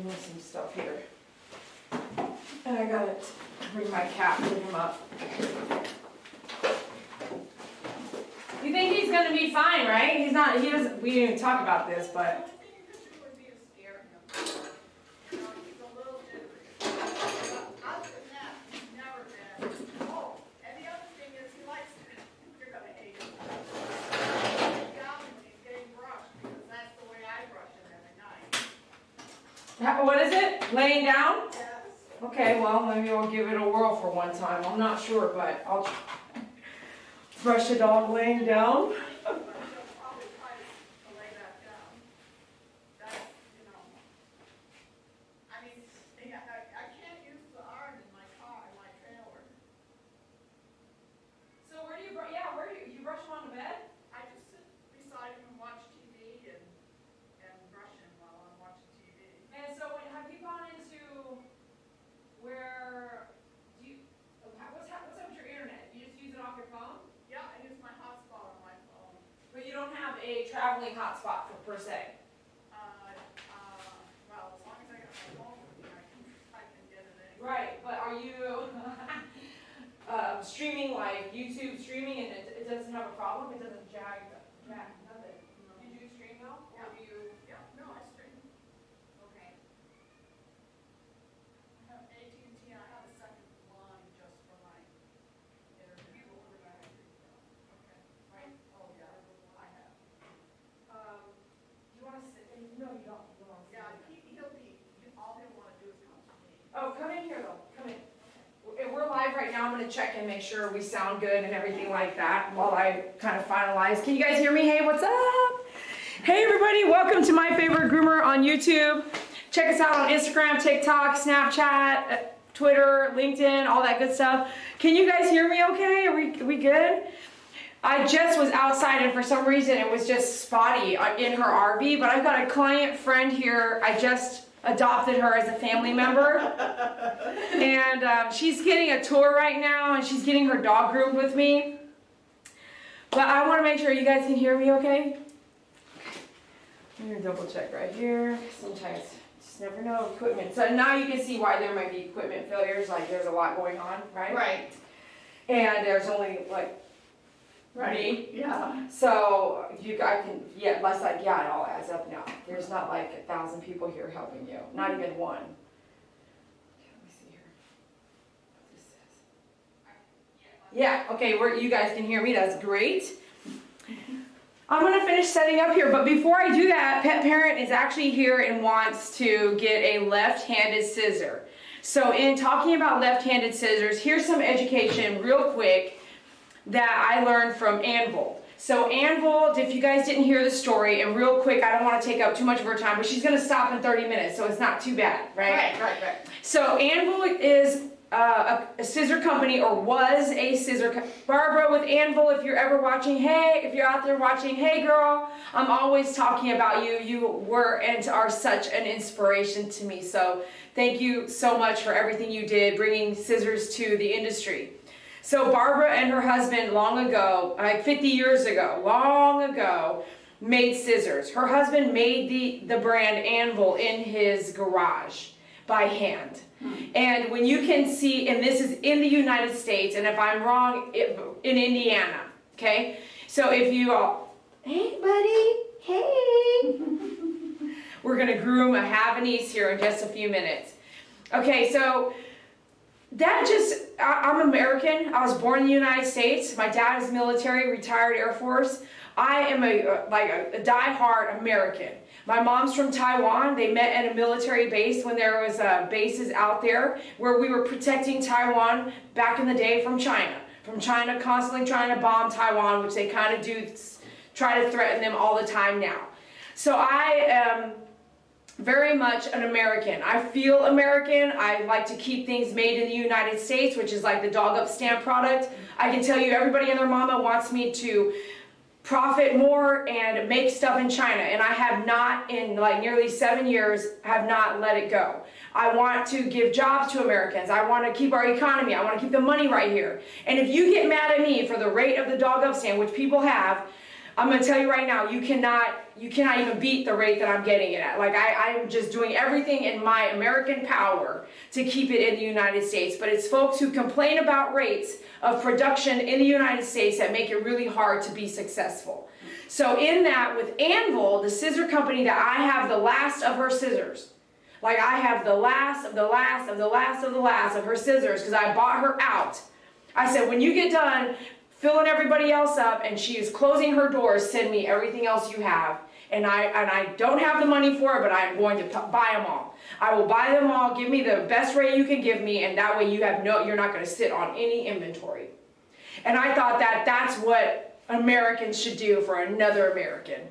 doing some stuff here. And I gotta bring my cat, put him up. You think he's gonna be fine, right? He's not, he doesn't, we didn't even talk about this, but. What is it? Laying down? Yes. Okay, well, maybe I'll give it a whirl for one time. I'm not sure, but I'll brush the dog laying down. Probably try to lay that down. That's, you know, I mean, I can't use the arm in my car, in my trailer. So where do you brush? Yeah, where do you brush him on the bed? I just sit beside him and watch TV and brush him while I'm watching TV. And so have you gone into where do you? What's up with your internet? You just use it off your phone? Yeah, I use my hotspot on my phone. But you don't have a traveling hotspot per se. Well, as long as I got my phone with me, I can get it anywhere. Right, but are you streaming like YouTube streaming and it doesn't have a problem? It doesn't jag nothing. No. You do stream though? Yeah. Or do you? Yeah, no, I stream. Okay. I have AT&T, I have a second line just for my internet. You order that. Okay. Right? Oh, yeah, I have. You want to sit? No, you don't. You don't want to sit. Yeah, all he'll want to do is come to me. Oh, come in here though. Come in. We're live right now. I'm going to check and make sure we sound good and everything like that while I kind of finalize. Can you guys hear me? Hey, what's up? Hey everybody, welcome to My Favorite Groomer on YouTube. Check us out on Instagram, TikTok, Snapchat, Twitter, LinkedIn, all that good stuff. Can you guys hear me okay? Are we good? I just was outside and for some reason it was just spotty in her RV, but I've got a client friend here. I just adopted her as a family member. And she's getting a tour right now and she's getting her dog groomed with me. But I want to make sure you guys can hear me okay? I'm going to double check right here. Sometimes you just never know equipment. So now you can see why there might be equipment failures, like there's a lot going on, right? Right. And there's only like me. Yeah. So I can, yeah, less like, yeah, it all adds up now. There's not like 1,000 people here helping you. Not even one. Okay, let me see here what this says. Yeah, okay, you guys can hear me. That's great. I'm going to finish setting up here, but before I do that, Pet Parent is actually here and wants to get a left-handed scissor. So in talking about left-handed scissors, here's some education real quick that I learned from Anvil. So Anvil, if you guys didn't hear the story, and real quick, I don't want to take up too much of her time, but she's going to stop in 30 minutes, so it's not too bad, right? Right. So Anvil is a scissor company, or was a scissor company. Barbara with Anvil, if you're ever watching, hey, if you're out there watching, hey girl, I'm always talking about you. You were and are such an inspiration to me. So thank you so much for everything you did, bringing scissors to the industry. So Barbara and her husband long ago, like 50 years ago, long ago, made scissors. Her husband made the brand Anvil in his garage by hand. And when you can see, and this is in the United States, and if I'm wrong, in Indiana, okay? So if you all, hey buddy, hey. We're gonna groom a Havanese here in just a few minutes. Okay, so I'm American. I was born in the United States. My dad is military, retired Air Force. I am a die-hard American. My mom's from Taiwan. They met at a military base when there was bases out there where we were protecting Taiwan back in the day from China. From China constantly trying to bomb Taiwan, which they kind of do try to threaten them all the time now. So I am very much an American. I feel American. I like to keep things made in the United States, which is like the dog up stamp product. I can tell you everybody and their mama wants me to profit more and make stuff in China, and I have not, in like nearly 7 years, have not let it go. I want to give jobs to Americans. I want to keep our economy. I want to keep the money right here. And if you get mad at me for the rate of the dog up stand, which people have, I'm gonna tell you right now, you cannot even beat the rate that I'm getting it at. Like I'm just doing everything in my American power to keep it in the United States. But it's folks who complain about rates of production in the United States that make it really hard to be successful. So in that, with Anvil, the scissor company, that I have the last of her scissors. Like I have the last of the last of the last of the last of her scissors, because I bought her out. I said, when you get done filling everybody else up and she is closing her doors, send me everything else you have. And I don't have the money for it, but I'm going to buy them all. I will buy them all. Give me the best rate you can give me, and that way you're not going to sit on any inventory. And I thought that's what Americans should do for another American.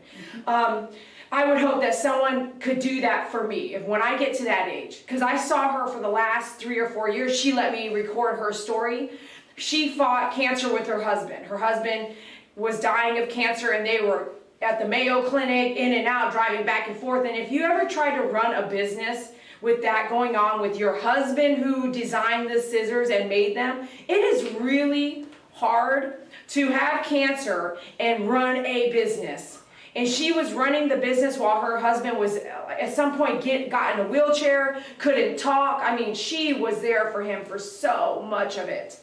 I would hope that someone could do that for me when I get to that age. Because I saw her for the last 3 or 4 years. She let me record her story. She fought cancer with her husband. Her husband was dying of cancer, and they were at the Mayo Clinic, in and out, driving back and forth. And if you ever try to run a business with that going on with your husband who designed the scissors and made them, it is really hard to have cancer and run a business. And she was running the business while her husband was at some point got in a wheelchair, couldn't talk. I mean, she was there for him for so much of it.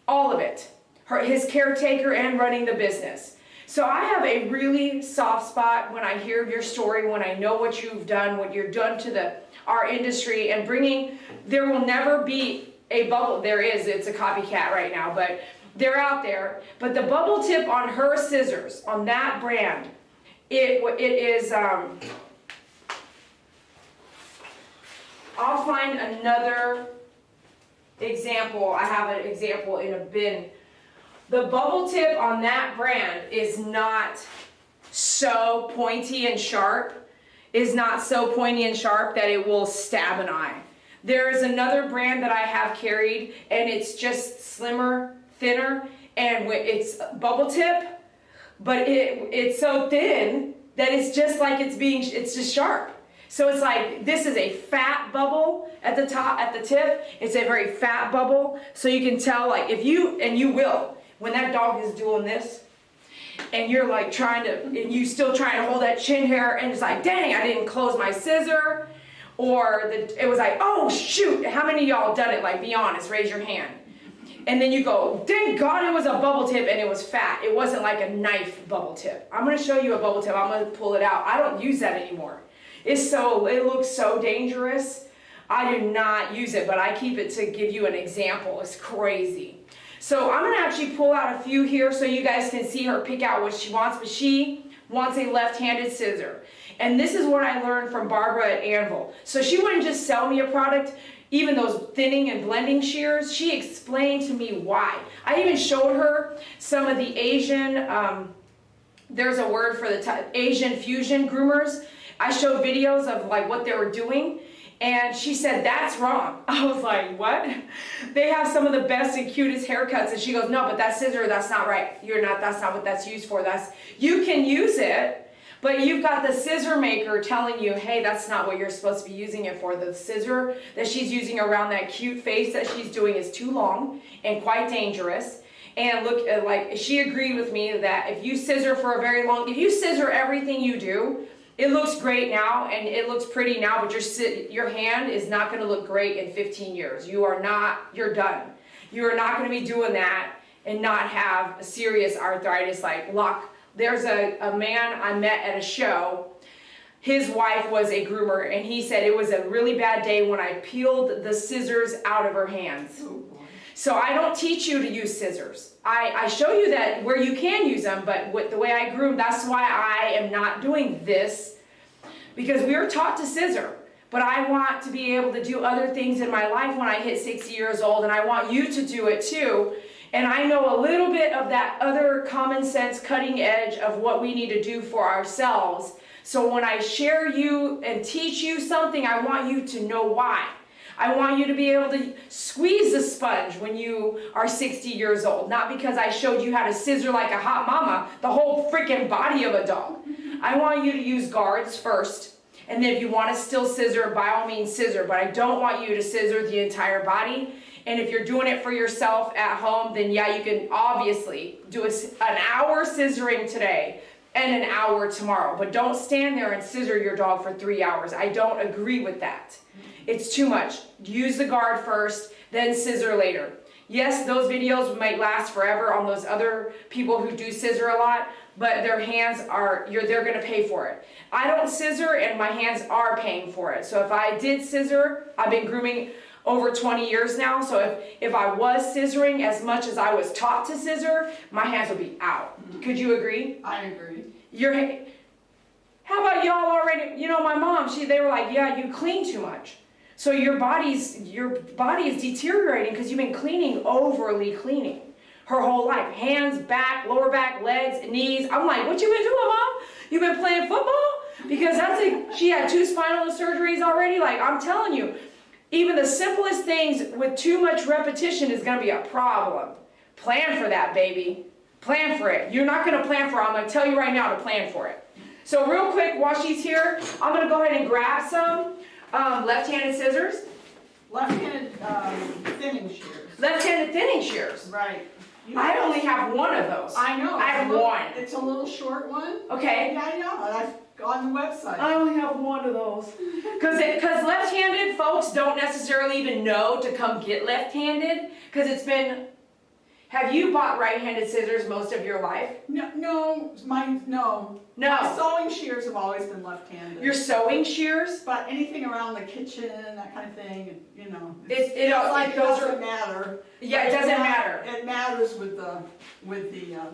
All of it. His caretaker and running the business. So I have a really soft spot when I hear your story, when I know what you've done, what you've done to our industry, and there will never be a bubble. There is, it's a copycat right now, but they're out there. But the bubble tip on her scissors, on that brand, it is, I'll find another example. I have an example in a bin. The bubble tip on that brand is not so pointy and sharp, that it will stab an eye. There is another brand that I have carried, and it's just slimmer, thinner, and it's bubble tip, but it's so thin that it's just like it's just sharp. So it's like, this is a fat bubble at the top, at the tip. It's a very fat bubble. So you can tell, like, you will, when that dog is doing this, and you're like and you still trying to hold that chin hair, and it's like, dang, I didn't close my scissor. Or it was like, oh shoot, how many of y'all done it? Like, be honest, raise your hand. And then you go, thank God it was a bubble tip and it was fat. It wasn't like a knife bubble tip. I'm gonna show you a bubble tip. I'm gonna pull it out. I don't use that anymore. It looks so dangerous. I do not use it, but I keep it to give you an example. It's crazy. So I'm gonna actually pull out a few here so you guys can see her pick out what she wants, but she wants a left-handed scissor. And this is what I learned from Barbara at Anvil. So she wouldn't just sell me a product, even those thinning and blending shears. She explained to me why. I even showed her some of the Asian, there's a word for the Asian fusion groomers. I showed videos of like what they were doing, and she said, that's wrong. I was like, what? They have some of the best and cutest haircuts. And she goes, no, but that scissor, that's not right. That's not what that's used for. You can use it, but you've got the scissor maker telling you, hey, that's not what you're supposed to be using it for. The scissor that she's using around that cute face that she's doing is too long and quite dangerous. And look, like, she agreed with me that if you scissor for a very long, if you scissor everything you do, it looks great now and it looks pretty now, but your hand is not going to look great in 15 years. You're done. You are not going to be doing that and not have a serious arthritis like lock. There's a man I met at a show. His wife was a groomer, and he said it was a really bad day when I peeled the scissors out of her hands. Oh, so I don't teach you to use scissors. I show you that where you can use them, but with the way I groom, that's why I am not doing this, because we were taught to scissor. But I want to be able to do other things in my life when I hit 60 years old, and I want you to do it too. And I know a little bit of that other common sense cutting edge of what we need to do for ourselves. So when I share you and teach you something, I want you to know why. I want you to be able to squeeze the sponge when you are 60 years old. Not because I showed you how to scissor like a hot mama, the whole freaking body of a dog. I want you to use guards first. And then if you want to still scissor, by all means scissor. But I don't want you to scissor the entire body. And if you're doing it for yourself at home, then yeah, you can obviously do an hour scissoring today. and an hour tomorrow. But don't stand there and scissor your dog for 3 hours. I don't agree with that. It's too much. Use the guard first, then scissor later. Yes, those videos might last forever on those other people who do scissor a lot, but their hands are, they're gonna pay for it. I don't scissor and my hands are paying for it. So if I did scissor, I've been grooming over 20 years now, so if I was scissoring as much as I was taught to scissor, my hands would be out. Could you agree? I agree. How about y'all already, you know, my mom, they were like, yeah, you clean too much. So your body is deteriorating because you've been overly cleaning her whole life. Hands, back, lower back, legs, knees. I'm like, what you been doing, Mom? You been playing football? Because she had 2 spinal surgeries already. Like, I'm telling you, even the simplest things with too much repetition is gonna be a problem. Plan for that, baby. Plan for it. You're not gonna plan for it. I'm gonna tell you right now to plan for it. So real quick, while she's here, I'm gonna go ahead and grab some left-handed scissors. Left-handed thinning shears. Left-handed thinning shears. Right. I only have one of those. I know. I have one. It's a little short one. Okay. Yeah, I know. I've on the website. I only have one of those. Because left-handed folks don't necessarily even know to come get left-handed. Because it's been... Have you bought right-handed scissors most of your life? No. My sewing shears have always been left-handed. Your sewing shears? But anything around the kitchen, that kind of thing, you know. It doesn't matter. Yeah, it doesn't matter. It matters with the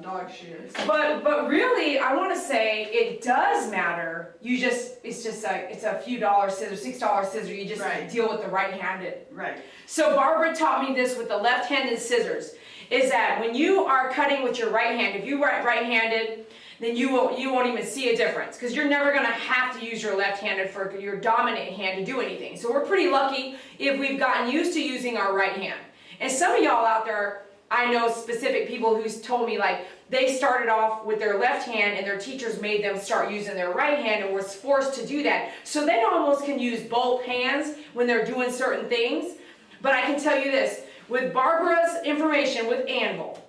dog shears. But really, I want to say it does matter. It's a few dollar scissor, $6 scissor. You just deal with the right-handed. Right. So Barbara taught me this with the left-handed scissors. Is that when you are cutting with your right hand, if you were right-handed, then you won't even see a difference because you're never going to have to use your left-handed for your dominant hand to do anything. So we're pretty lucky if we've gotten used to using our right hand. And some of y'all out there, I know specific people who's told me like they started off with their left hand and their teachers made them start using their right hand and was forced to do that. So they almost can use both hands when they're doing certain things. But I can tell you this, with Barbara's information with Anvil,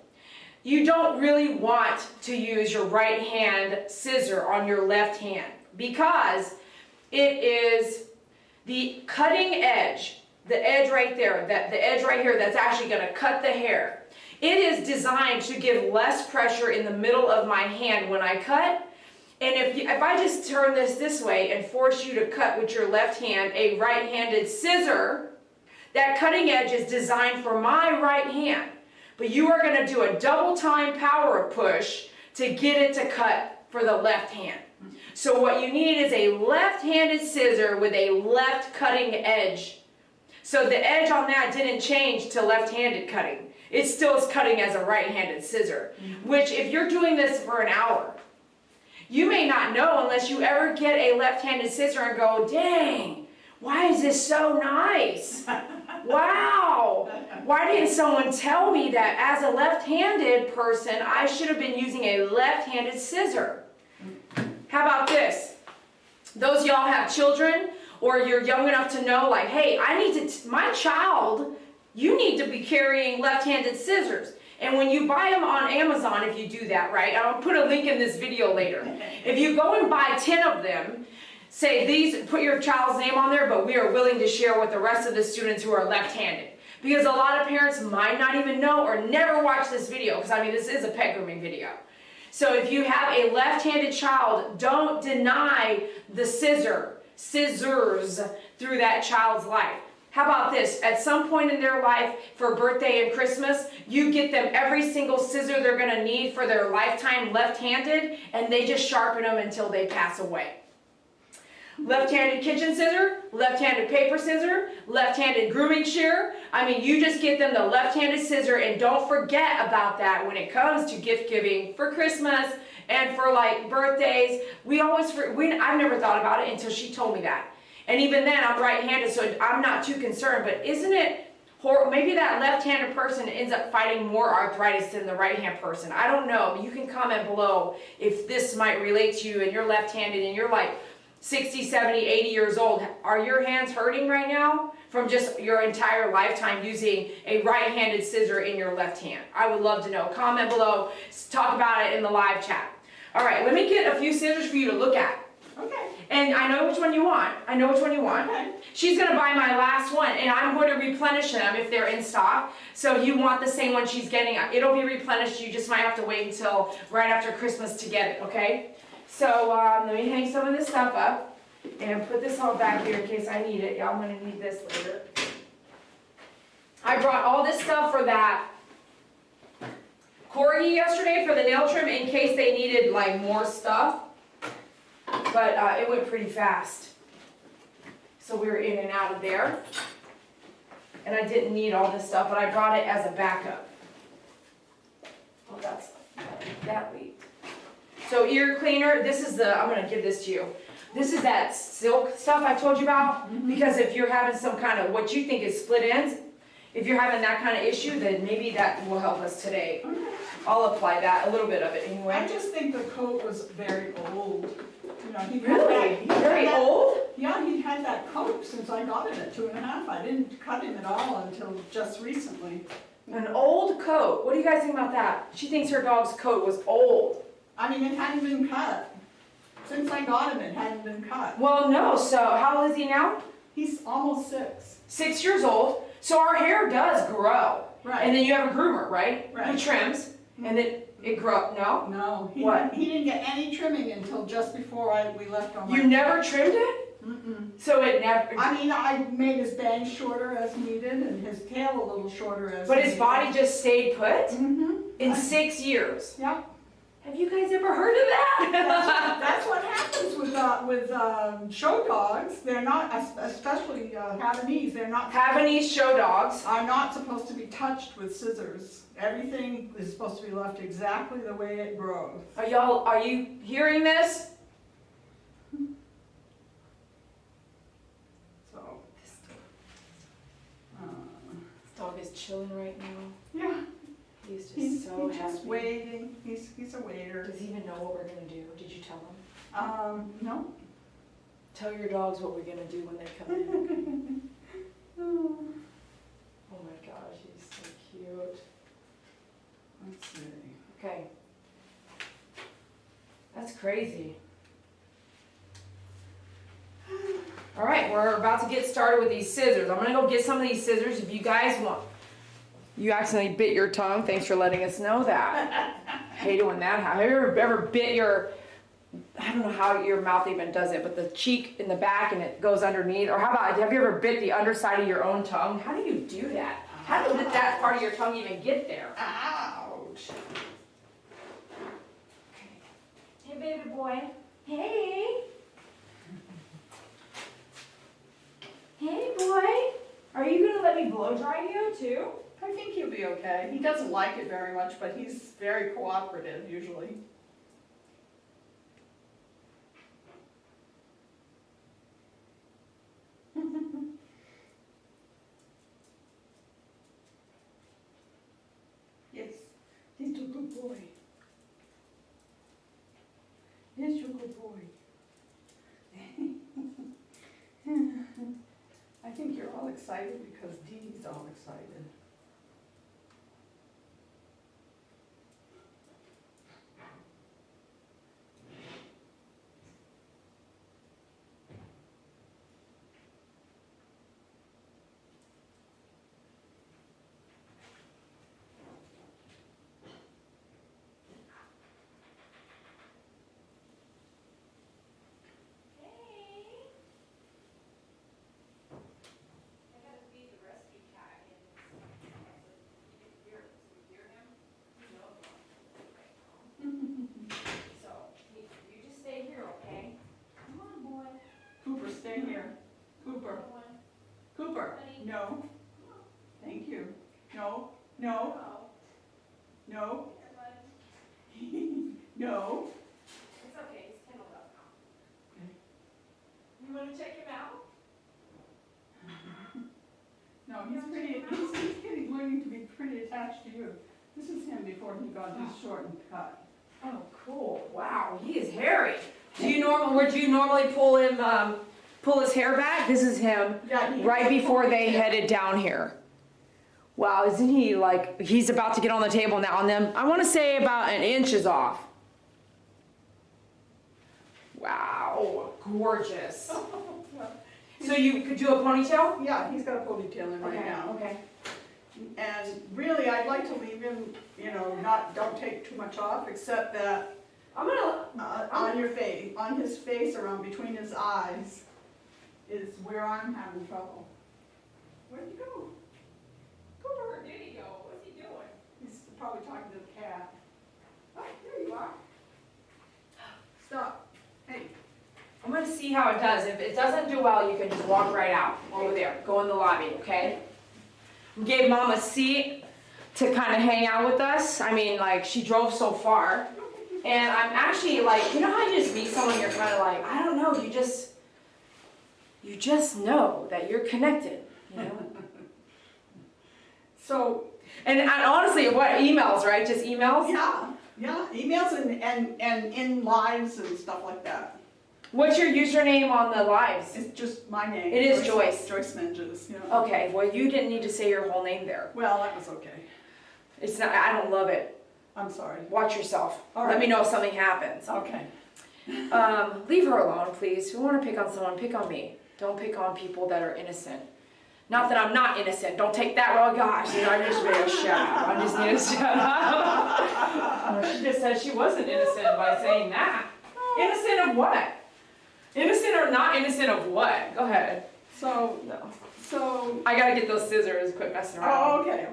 you don't really want to use your right hand scissor on your left hand because it is the cutting edge, the edge right there, the edge right here that's actually going to cut the hair. It is designed to give less pressure in the middle of my hand when I cut. And if I just turn this way and force you to cut with your left hand a right-handed scissor, that cutting edge is designed for my right hand, but you are going to do a double time power push to get it to cut for the left hand. So what you need is a left-handed scissor with a left cutting edge. So the edge on that didn't change to left-handed cutting. It still is cutting as a right-handed scissor, which if you're doing this for an hour, you may not know unless you ever get a left-handed scissor and go, dang, why is this so nice? Wow! Why didn't someone tell me that as a left-handed person, I should have been using a left-handed scissor? How about this? Those y'all have children, or you're young enough to know, like, hey, my child, you need to be carrying left-handed scissors. And when you buy them on Amazon, if you do that, right? I'll put a link in this video later. If you go and buy 10 of them, say these, put your child's name on there, but we are willing to share with the rest of the students who are left-handed. Because a lot of parents might not even know or never watch this video, because I mean, this is a pet grooming video. So if you have a left-handed child, don't deny the scissors through that child's life. How about this? At some point in their life, for birthday and Christmas, you get them every single scissor they're going to need for their lifetime left-handed, and they just sharpen them until they pass away. Left-handed kitchen scissor, left-handed paper scissor, left-handed grooming shear. I mean, you just get them the left-handed scissor, and don't forget about that when it comes to gift giving for Christmas and for like birthdays. I've never thought about it until she told me that. And even then, I'm right-handed, so I'm not too concerned. But isn't it horrible? Maybe that left-handed person ends up fighting more arthritis than the right-hand person. I don't know. You can comment below if this might relate to you and you're left-handed and you're like 60, 70, 80 years old. Are your hands hurting right now from just your entire lifetime using a right-handed scissor in your left hand? I would love to know. Comment below. Talk about it in the live chat. All right, let me get a few scissors for you to look at. Okay. And I know which one you want. I know which one you want. Okay. She's gonna buy my last one, and I'm going to replenish them if they're in stock. So you want the same one she's getting. It'll be replenished. You just might have to wait until right after Christmas to get it, okay? So let me hang some of this stuff up and put this all back here in case I need it. Yeah, I'm gonna need this later. I brought all this stuff for that corgi yesterday for the nail trim in case they needed like more stuff. But it went pretty fast. So we were in and out of there. And I didn't need all this stuff, but I brought it as a backup. Oh, that leaked. So ear cleaner, this is I'm gonna give this to you. This is that silk stuff I told you about. Because if you're having some kind of, what you think is split ends, if you're having that kind of issue, then maybe that will help us today. I'll apply that, a little bit of it anyway. I just think the coat was very old. You know, Really? Very old? Yeah, he had that coat since I got it at 2.5. I didn't cut him at all until just recently. An old coat. What do you guys think about that? She thinks her dog's coat was old. I mean, it hadn't been cut. Since I got him, it hadn't been cut. Well, no. So how old is he now? He's almost 6. 6 years old. So our hair does grow. Right. And then you have a groomer, right? Right. Who trims. And then it grows. No? No, What? he didn't get any trimming until just before we left on my... You never trimmed it? Mm-mm. So it never... I mean, I made his bangs shorter as needed and his tail a little shorter as But needed. his body just stayed put? Mm-hmm. In 6 years. Yeah. Have you guys ever heard of that? That's what happens with show dogs. They're not, especially Havanese, they're not... Havanese show dogs. Are not supposed to be touched with scissors. Everything is supposed to be left exactly the way it grows. Are you hearing this? So, This dog is chilling right now. yeah, He's just he's so just happy. waiting. He's a waiter. Does he even know what we're gonna do? Did you tell him? No. Tell your dogs what we're gonna do when they come in. Oh, Oh my gosh, he's so cute. let's see. Okay. That's crazy. All right, we're about to get started with these scissors. I'm gonna go get some of these scissors if you guys want. You accidentally bit your tongue. Thanks for letting us know that. Hate it when that happens. Have you ever bit your, I don't know how your mouth even does it, but the cheek in the back and it goes underneath? Or how about, have you ever bit the underside of your own tongue? How do you do that? How did that part of your tongue even get there? Ouch. Hey, baby boy. Hey. Hey, boy. Are you going to let me blow dry you, too? I think he'll be okay. He doesn't like it very much, but he's very cooperative usually. Yes, he's a good boy. Yes, you're a good boy. I think you're all excited because Dee's all excited. Cooper, stay here. Cooper. Cooper, no. Thank you. No, no. No. No. It's okay, he's kenneled up now. Okay. You want to check him out? No, he's getting learning to be pretty attached to you. This is him before he got his shortened cut. Oh, cool. Wow, he is hairy. Would you normally pull him, pull his hair back? This is him Yeah, right before they headed down here. Wow, isn't he like, he's about to get on the table now, and then I want to say about an inch is off. Wow, gorgeous. So you could do a ponytail? Yeah, he's got a ponytail in right now. Okay. And really, I'd like to leave him, you know, don't take too much off, except that I'm gonna. on your face, on his face, around between his eyes, is where I'm having trouble. Where'd you go? Cooper, Where did he go? What's he doing? he's probably talking to the cat. Oh, there you are. Stop. Hey. I'm gonna see how it does. If it doesn't do well, you can just walk right out over there. Go in the lobby, okay? We gave Mom a seat to kind of hang out with us. I mean, like, she drove so far. And I'm actually like, you know how you just meet someone, you're kind of like, I don't know, you just know that you're connected, you know? So, And honestly, what, emails, right? Just emails? yeah, emails and in lives and stuff like that. What's your username on the lives? It's just my name. It is Joyce. Joyce Menges, yeah. Okay, well, you didn't need to say your whole name there. Well, that was okay. It's not, I don't love it. I'm sorry. Watch yourself. All Let right. me know if something happens. Okay. Leave her alone, please. If you want to pick on someone, pick on me. Don't pick on people that are innocent. Not that I'm not innocent. Don't take that. Oh gosh, you know, I just made a shut up. I just need to shut up. She just said she wasn't innocent by saying that. Innocent of what? Innocent or not innocent of what? Go ahead. So, No. I gotta get those scissors. Quit messing around. oh, okay.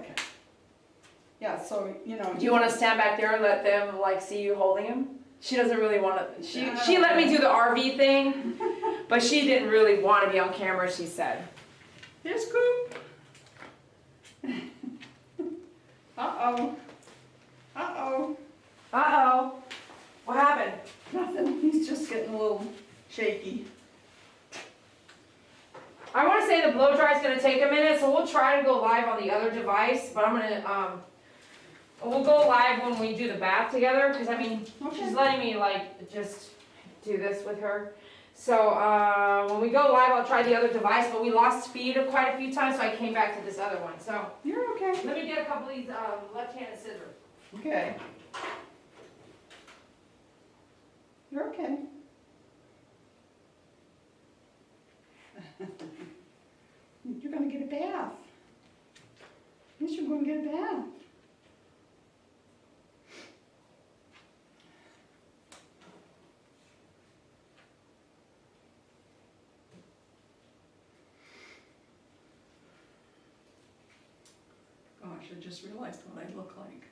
Yeah, so, you know. Do you want to stand back there and let them like see you holding him? She doesn't really want to. She let me do the RV thing, but she didn't really want to be on camera. She said. Here's Coop. Uh-oh. Uh-oh. Uh-oh. What happened? Nothing. He's just getting a little shaky. I want to say the blow dry is going to take a minute, so we'll try to go live on the other device, but I'm going to, we'll go live when we do the bath together, because, I mean, she's letting me, like, just do this with her. So, when we go live, I'll try the other device, but we lost feed quite a few times, so I came back to this other one. So, You're okay. let me get a couple of these left-handed scissors. Okay. You're okay. You're gonna get a bath. Yes, you're gonna get a bath. Gosh, I just realized what I look like.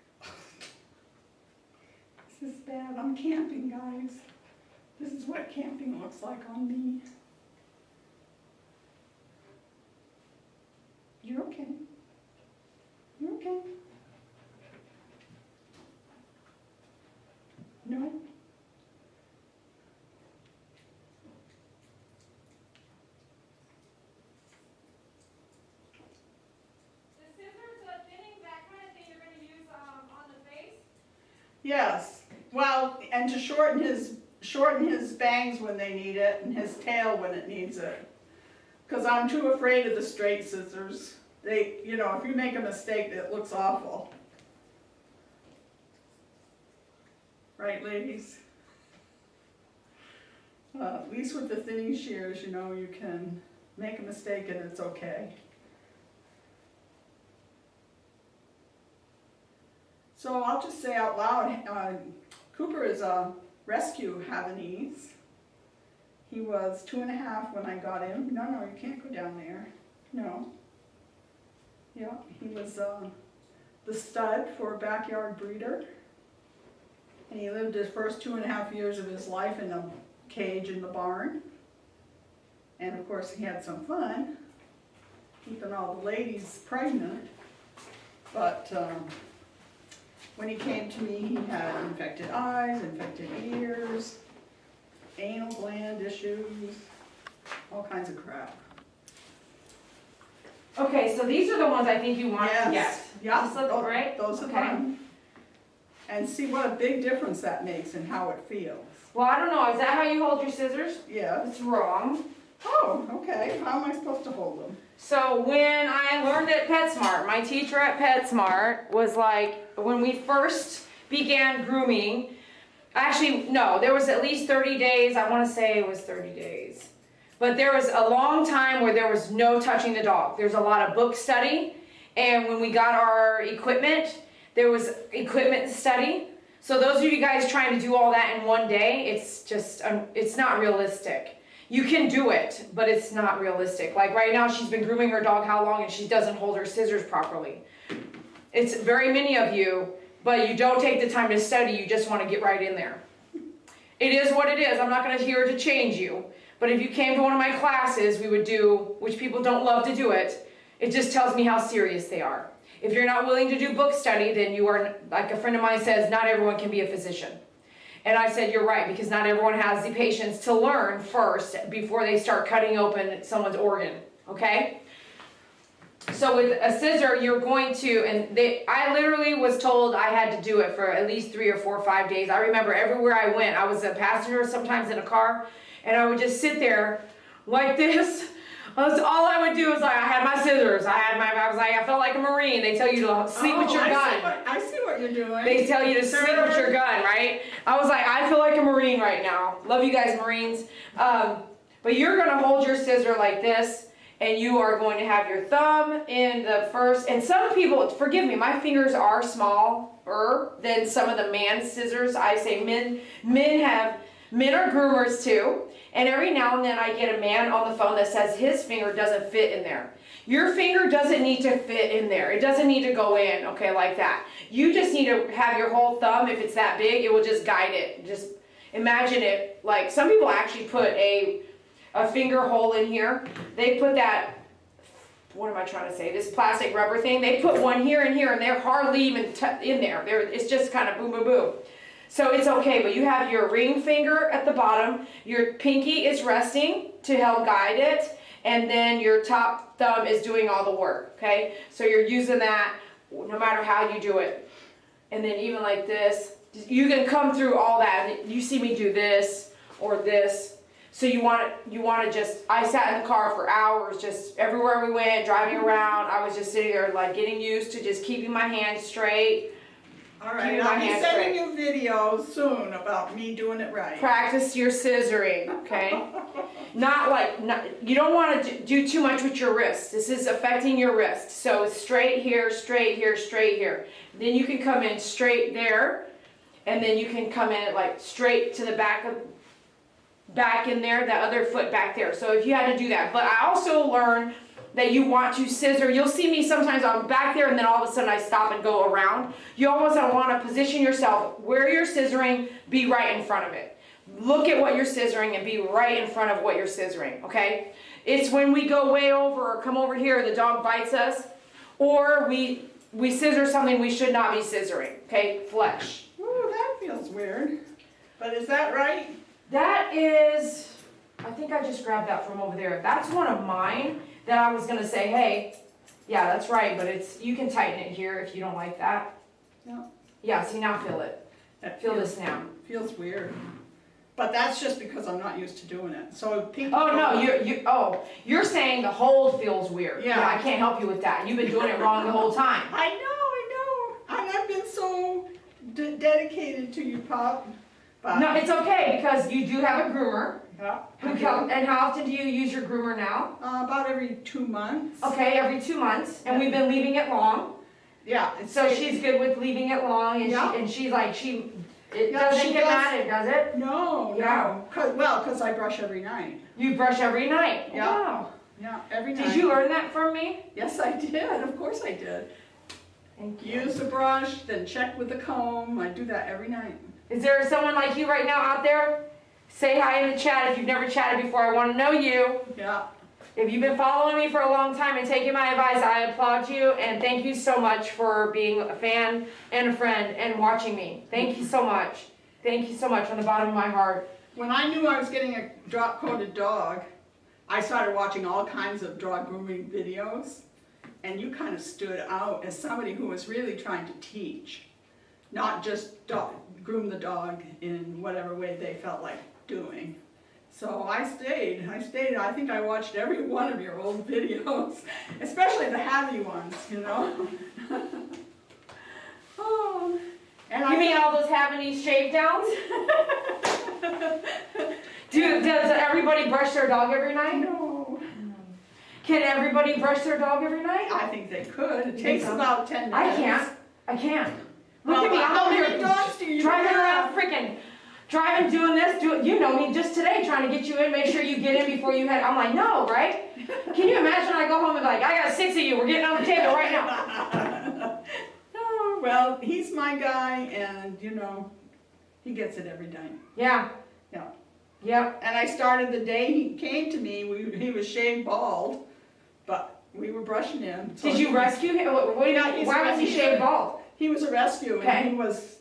This is bad. I'm camping, guys. This is what camping looks like on me. You're okay. You're okay. No? The scissors, the thinning, that kind of thing you're going to use on the face? Yes. Well, and to shorten his bangs when they need it and his tail when it needs it. Because I'm too afraid of the straight scissors. They, you know, if you make a mistake, it looks awful. Right, ladies? At least with the thinning shears, you know, you can make a mistake and it's okay. So I'll just say out loud, Cooper is a rescue Havanese. He was 2.5 when I got him. No, you can't go down there. No. Yeah, he was the stud for a backyard breeder. And he lived his first 2.5 years of his life in a cage in the barn. And of course he had some fun, keeping all the ladies pregnant. But when he came to me, he had infected eyes, infected ears, anal gland issues, all kinds of crap. Okay, so these are the ones I think you want to get. Yeah, Just look, right? Those are fun. And see what a big difference that makes in how it feels. Well, I don't know. Is that how you hold your scissors? Yes. It's wrong. Oh, okay. How am I supposed to hold them? So when I learned at PetSmart, my teacher at PetSmart was like, when we first began grooming, Actually, no, there was at least 30 days. I want to say it was 30 days. But there was a long time where there was no touching the dog. There's a lot of book study. And when we got our equipment, there was equipment study. So those of you guys trying to do all that in one day, it's just, it's not realistic. You can do it, but it's not realistic. Like right now, she's been grooming her dog how long and she doesn't hold her scissors properly. It's very many of you, but you don't take the time to study, you just want to get right in there. It is what it is. I'm not going to here to change you. But if you came to one of my classes, we would do, which people don't love to do it, it just tells me how serious they are. If you're not willing to do book study, then you are, like a friend of mine says, not everyone can be a physician. And I said, you're right, because not everyone has the patience to learn first before they start cutting open someone's organ, okay? So with a scissor, you're going to, and I literally was told I had to do it for at least 3 or 4 or 5 days. I remember everywhere I went, I was a passenger sometimes in a car, and I would just sit there like this. That's all I would do is like, I had my scissors, I was like, I felt like a Marine. They tell you to sleep with your gun. I see what you're doing. They tell you to sleep with your gun, right? I was like, I feel like a Marine right now. Love you guys, Marines. But you're gonna hold your scissor like this, and you are going to have your thumb in the first, and some people, forgive me, my fingers are smaller than some of the man scissors. I say men are groomers too. And every now and then I get a man on the phone that says his finger doesn't fit in there. Your finger doesn't need to fit in there. It doesn't need to go in, okay, like that. You just need to have your whole thumb, if it's that big, it will just guide it. Just imagine it, like some people actually put a finger hole in here. They put that, what am I trying to say, this plastic rubber thing, they put one here and here, and they're hardly even in there. It's just kind of boom, boom, boom. So it's okay, but you have your ring finger at the bottom, your pinky is resting to help guide it, and then your top thumb is doing all the work, okay? So you're using that no matter how you do it. And then even like this, you can come through all that. You see me do this or this. So you want to just, I sat in the car for hours, just everywhere we went, driving around. I was just sitting there like getting used to just keeping my hands straight. All right, I'll be sending you videos soon about me doing it right. Practice your scissoring, okay? You don't want to do too much with your wrist. This is affecting your wrist. So straight here, straight here, straight here. Then you can come in straight there, and then you can come in like straight to the back in there, the other foot back there. So if you had to do that. But I also learned that you want to scissor. You'll see me sometimes I'm back there and then all of a sudden I stop and go around. You almost want to position yourself where you're scissoring, be right in front of it. Look at what you're scissoring and be right in front of what you're scissoring, okay? It's when we go way over or come over here, the dog bites us, or we scissor something we should not be scissoring, okay? Flesh. Ooh, that feels weird. But is that right? That is, I think I just grabbed that from over there. That's one of mine. That I was gonna say, hey, yeah, that's right, but you can tighten it here if you don't like that. No. Yeah, see now feel it. Feel this now. Feels weird. But that's just because I'm not used to doing it. So pinky. Oh no, you're saying the hold feels weird. Yeah, I can't help you with that. You've been doing it wrong the whole time. I know. And I've been so dedicated to you, Pop. But no, it's okay because you do have a groomer. Yeah. And how often do you use your groomer now? About every 2 months. Okay, every 2 months, and we've been leaving it long. Yeah. So she's good with leaving it long, and she's like it doesn't get matted, does it? No. Because I brush every night. You brush every night. Yeah. Wow. Yeah, every night. Did you learn that from me? Yes, I did. Of course I did. Thank you. Use the brush, then check with the comb. I do that every night. Is there someone like you right now out there? Say hi in the chat if you've never chatted before. I want to know you. Yeah. If you've been following me for a long time and taking my advice, I applaud you and thank you so much for being a fan and a friend and watching me. Thank you so much. Thank you so much from the bottom of my heart. When I knew I was getting a drop-coated dog, I started watching all kinds of dog grooming videos, and you kind of stood out as somebody who was really trying to teach, not just groom the dog in whatever way they felt like doing. So I stayed. I think I watched every one of your old videos, especially the heavy ones, you know. Oh. And You mean all those Havanese shave downs? Does everybody brush their dog every night? No. Can everybody brush their dog every night? I think they could. It takes about 10 minutes. I can't. Look Well, at me, I'm how over many here dogs do you driving have? around freaking, driving, doing this, you know me, just today, trying to get you in, make sure you get in before you head, I'm like, no, right? Can you imagine I go home and be like, I got 6 of you, we're getting on the table right now. Oh, well, he's my guy, and you know, he gets it every day. Yeah. Yeah. Yep. And I started the day he came to me, he was shaved bald, but we were brushing him. So Did you rescue him? What do you Yeah, mean? he's Why was he rescued. shaved bald? He was a rescue, Okay. and he was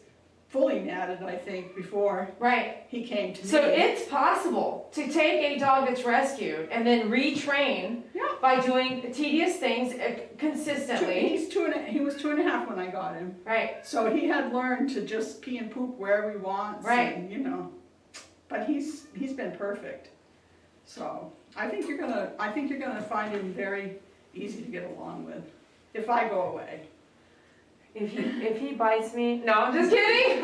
fully matted, I think, before Right. he came to me. So it's possible to take a dog that's rescued and then retrain Yeah. by doing tedious things consistently. He was 2.5 when I got him. Right. So he had learned to just pee and poop wherever he wants. Right. And, you know, but he's been perfect. So I think you're gonna find him very easy to get along with if I go away. If he bites me, no, I'm just kidding.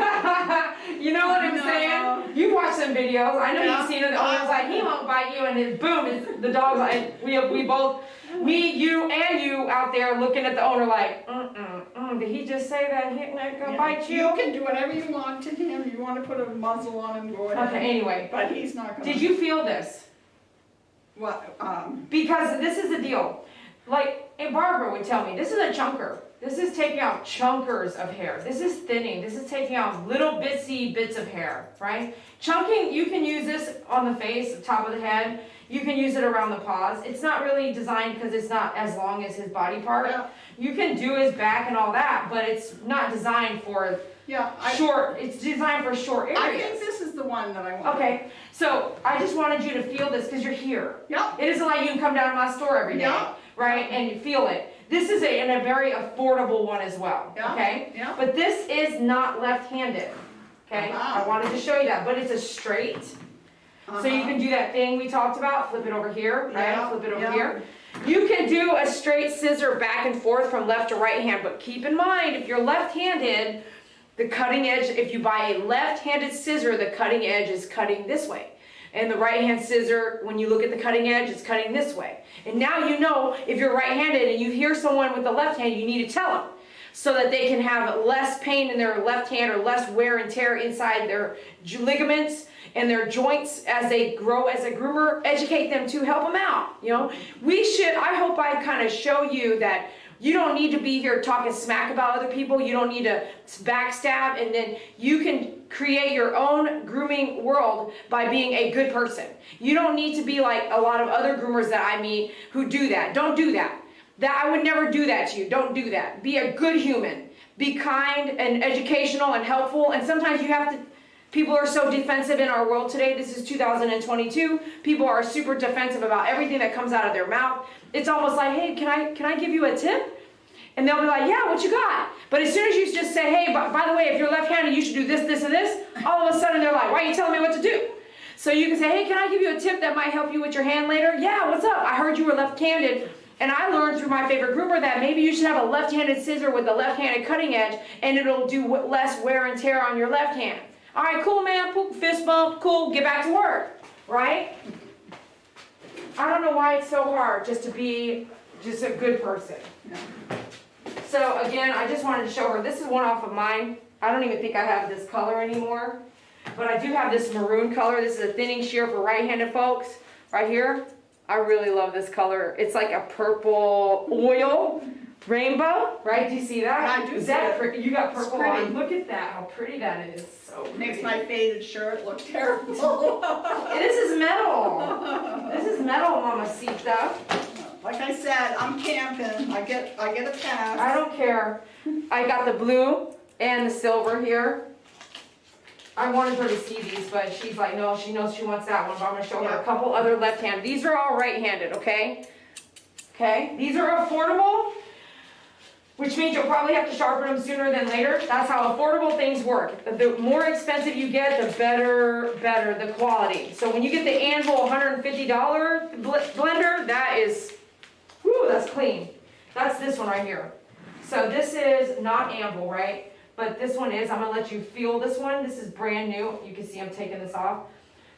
You know what I'm No. saying? You watch some videos. I know Yeah. you've seen it. The owner's like, he won't bite you, and then boom, the dog's like, we both, me, you, and you out there looking at the owner like, did he just say that he's not gonna bite you? You can do whatever you want to him. You want to put a muzzle on him, go ahead. Okay. Anyway, But he's not gonna. did you feel this? What? Because this is the deal. Like, and Barbara would tell me, this is a chunker. This is taking out chunkers of hair. This is thinning. This is taking out little bitsy bits of hair, right? Chunking, you can use this on the face, the top of the head. You can use it around the paws. It's not really designed because it's not as long as his body part. Yeah. You can do his back and all that, but it's not designed for Yeah. short. It's designed for short areas. I think this is the one that I want. Okay, so I just wanted you to feel this because you're here. Yeah. It isn't like you can come down to my store every day, Yeah. right, and you feel it. This is a very affordable one as well, Yeah. okay? Yeah. But this is not left-handed, okay? Uh-huh. I wanted to show you that, but it's a straight. So you can do that thing we talked about, flip it over here, right? Yeah, Flip it over yeah. here. You can do a straight scissor back and forth from left to right hand, but keep in mind, if you're left-handed, the cutting edge, if you buy a left-handed scissor, the cutting edge is cutting this way. And the right-hand scissor, when you look at the cutting edge, it's cutting this way. And now you know if you're right-handed and you hear someone with the left hand, you need to tell them so that they can have less pain in their left hand or less wear and tear inside their ligaments and their joints as they grow as a groomer. Educate them to help them out, you know. I hope I kind of show you that you don't need to be here talking smack about other people. You don't need to backstab, and then you can create your own grooming world by being a good person. You don't need to be like a lot of other groomers that I meet who do that. Don't do that. I would never do that to you. Don't do that. Be a good human. Be kind and educational and helpful. And sometimes you have to, people are so defensive in our world today. This is 2022. People are super defensive about everything that comes out of their mouth. It's almost like, hey, can I give you a tip? And they'll be like, yeah, what you got? But as soon as you just say, hey, by the way, if you're left-handed, you should do this, this, and this, all of a sudden they're like, why are you telling me what to do? So you can say, hey, can I give you a tip that might help you with your hand later? Yeah, what's up? I heard you were left-handed, and I learned through my favorite groomer that maybe you should have a left-handed scissor with a left-handed cutting edge, and it'll do less wear and tear on your left hand. All right, cool, man, fist bump, cool, get back to work, right? I don't know why it's so hard just to be just a good person. Yeah. So again, I just wanted to show her, this is one off of mine. I don't even think I have this color anymore, but I do have this maroon color. This is a thinning shear for right-handed folks, right here. I really love this color. It's like a purple oil rainbow, right? Do you see that? I do Is see that it. pretty? You got purple pretty. on. Look at that, how pretty that is. So pretty. Makes my faded shirt look terrible. This is metal. This is metal, mamacita. Like I said, I'm camping. I get a pass. I don't care. I got the blue and the silver here. I wanted her to see these, but she's like, no, she knows she wants that one, but I'm going to show her a couple other left-handed. These are all right-handed, okay? Okay? These are affordable, which means you'll probably have to sharpen them sooner than later. That's how affordable things work. The more expensive you get, the better the quality. So when you get the Anvil $150 blender, that is, whoo, that's clean. That's this one right here. So this is not Anvil, right? but this one is, I'm gonna let you feel this one. This is brand new. You can see I'm taking this off.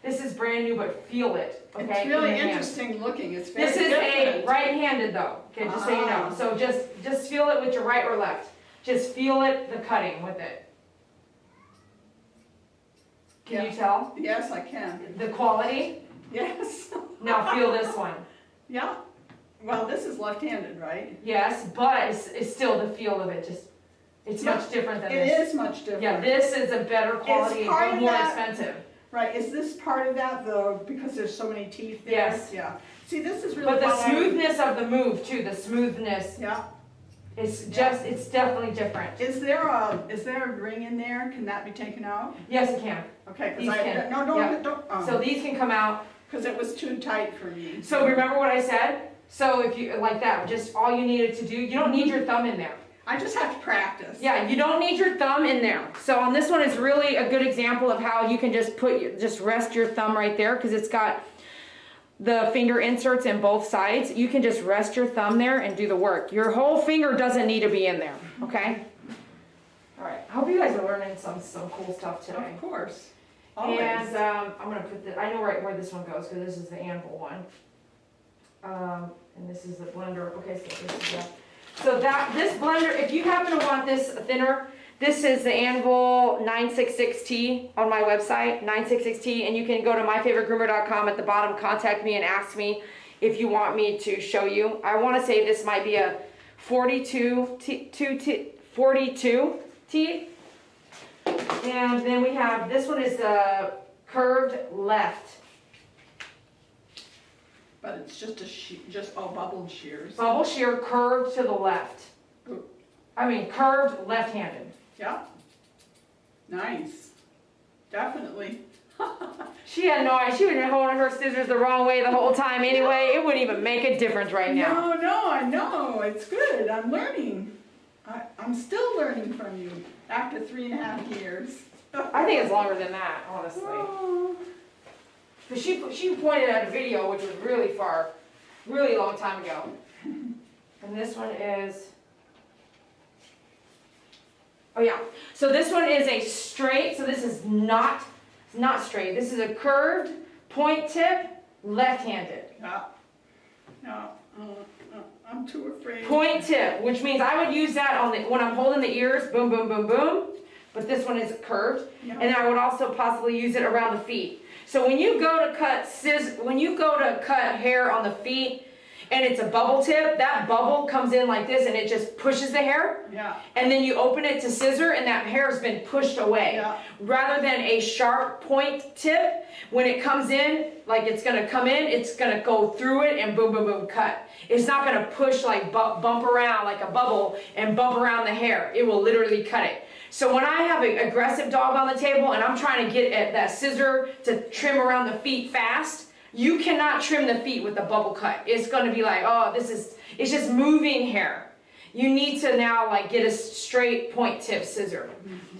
This is brand new, but feel it, okay? It's really in your hand. interesting looking. It's very This is different. a right-handed though, okay, just so you know. Ah. So just feel it with your right or left. Just feel it, the cutting with it. Can you tell? Yes, I can. The quality? Yes. Now feel this one. Yeah. Well, this is left-handed, right? Yes, but it's still the feel of it, just, it's Yeah, much different than It this. is much different. Yeah, this is a better quality, part but of more that- expensive. Right, is this part of that though, because there's so many teeth there? Yes. Yeah. See, this is really But the why I- smoothness of the move too, the smoothness, Yeah. it's just, it's definitely different. Is there a ring in there? Can that be taken out? Yes, it can. Okay, These because can. no, Yeah. don't, So these can come out. because it was too tight for me. So remember what I said? So if you, like that, just all you needed to do, you don't need your thumb in there. I just have to practice. Yeah, you don't need your thumb in there. So on this one is really a good example of how you can just rest your thumb right there, because it's got the finger inserts in both sides. You can just rest your thumb there and do the work. Your whole finger doesn't need to be in there, okay? All right, I hope you guys are learning some cool stuff today. Of course. Always. And I'm gonna put the, I know right where this one goes, because this is the anvil one. And this is the blender. Okay, so this is the, so this blender, if you happen to want this thinner, this is the Anvil 966T on my website, 966T, and you can go to myfavoritegroomer.com at the bottom, contact me and ask me if you want me to show you. I want to say this might be a 42T. And then we have, this one is the curved left. But it's just all bubbled shears. Bubble shear curved to the left. Ooh. I mean, curved left-handed. Yeah. Nice. Definitely. She had no idea. She was holding her scissors the wrong way the whole time anyway. It wouldn't even make a difference right now. No, I know. It's good. I'm learning. I'm still learning from you after 3.5 years. I think it's longer than that, honestly. Oh. But she pointed at a video which was really far, really long time ago. And this one is, oh yeah. So this one is a straight, so this is not straight. This is a curved point tip, left-handed. Yeah. No. I'm too afraid. Point tip, which means I would use that on the, when I'm holding the ears, boom, boom, boom, boom. But this one is curved. Yeah. And I would also possibly use it around the feet. So when you go to cut hair on the feet and it's a bubble tip, that bubble comes in like this and it just pushes the hair. Yeah. And then you open it to scissor and that hair has been pushed away. Yeah. Rather than a sharp point tip, when it comes in, like it's gonna come in, it's gonna go through it and boom, boom, boom, cut. It's not gonna push like bump around like a bubble and bump around the hair. It will literally cut it. So when I have an aggressive dog on the table and I'm trying to get at that scissor to trim around the feet fast, you cannot trim the feet with a bubble cut. It's going to be like, oh, it's just moving hair. You need to now like get a straight point tip scissor.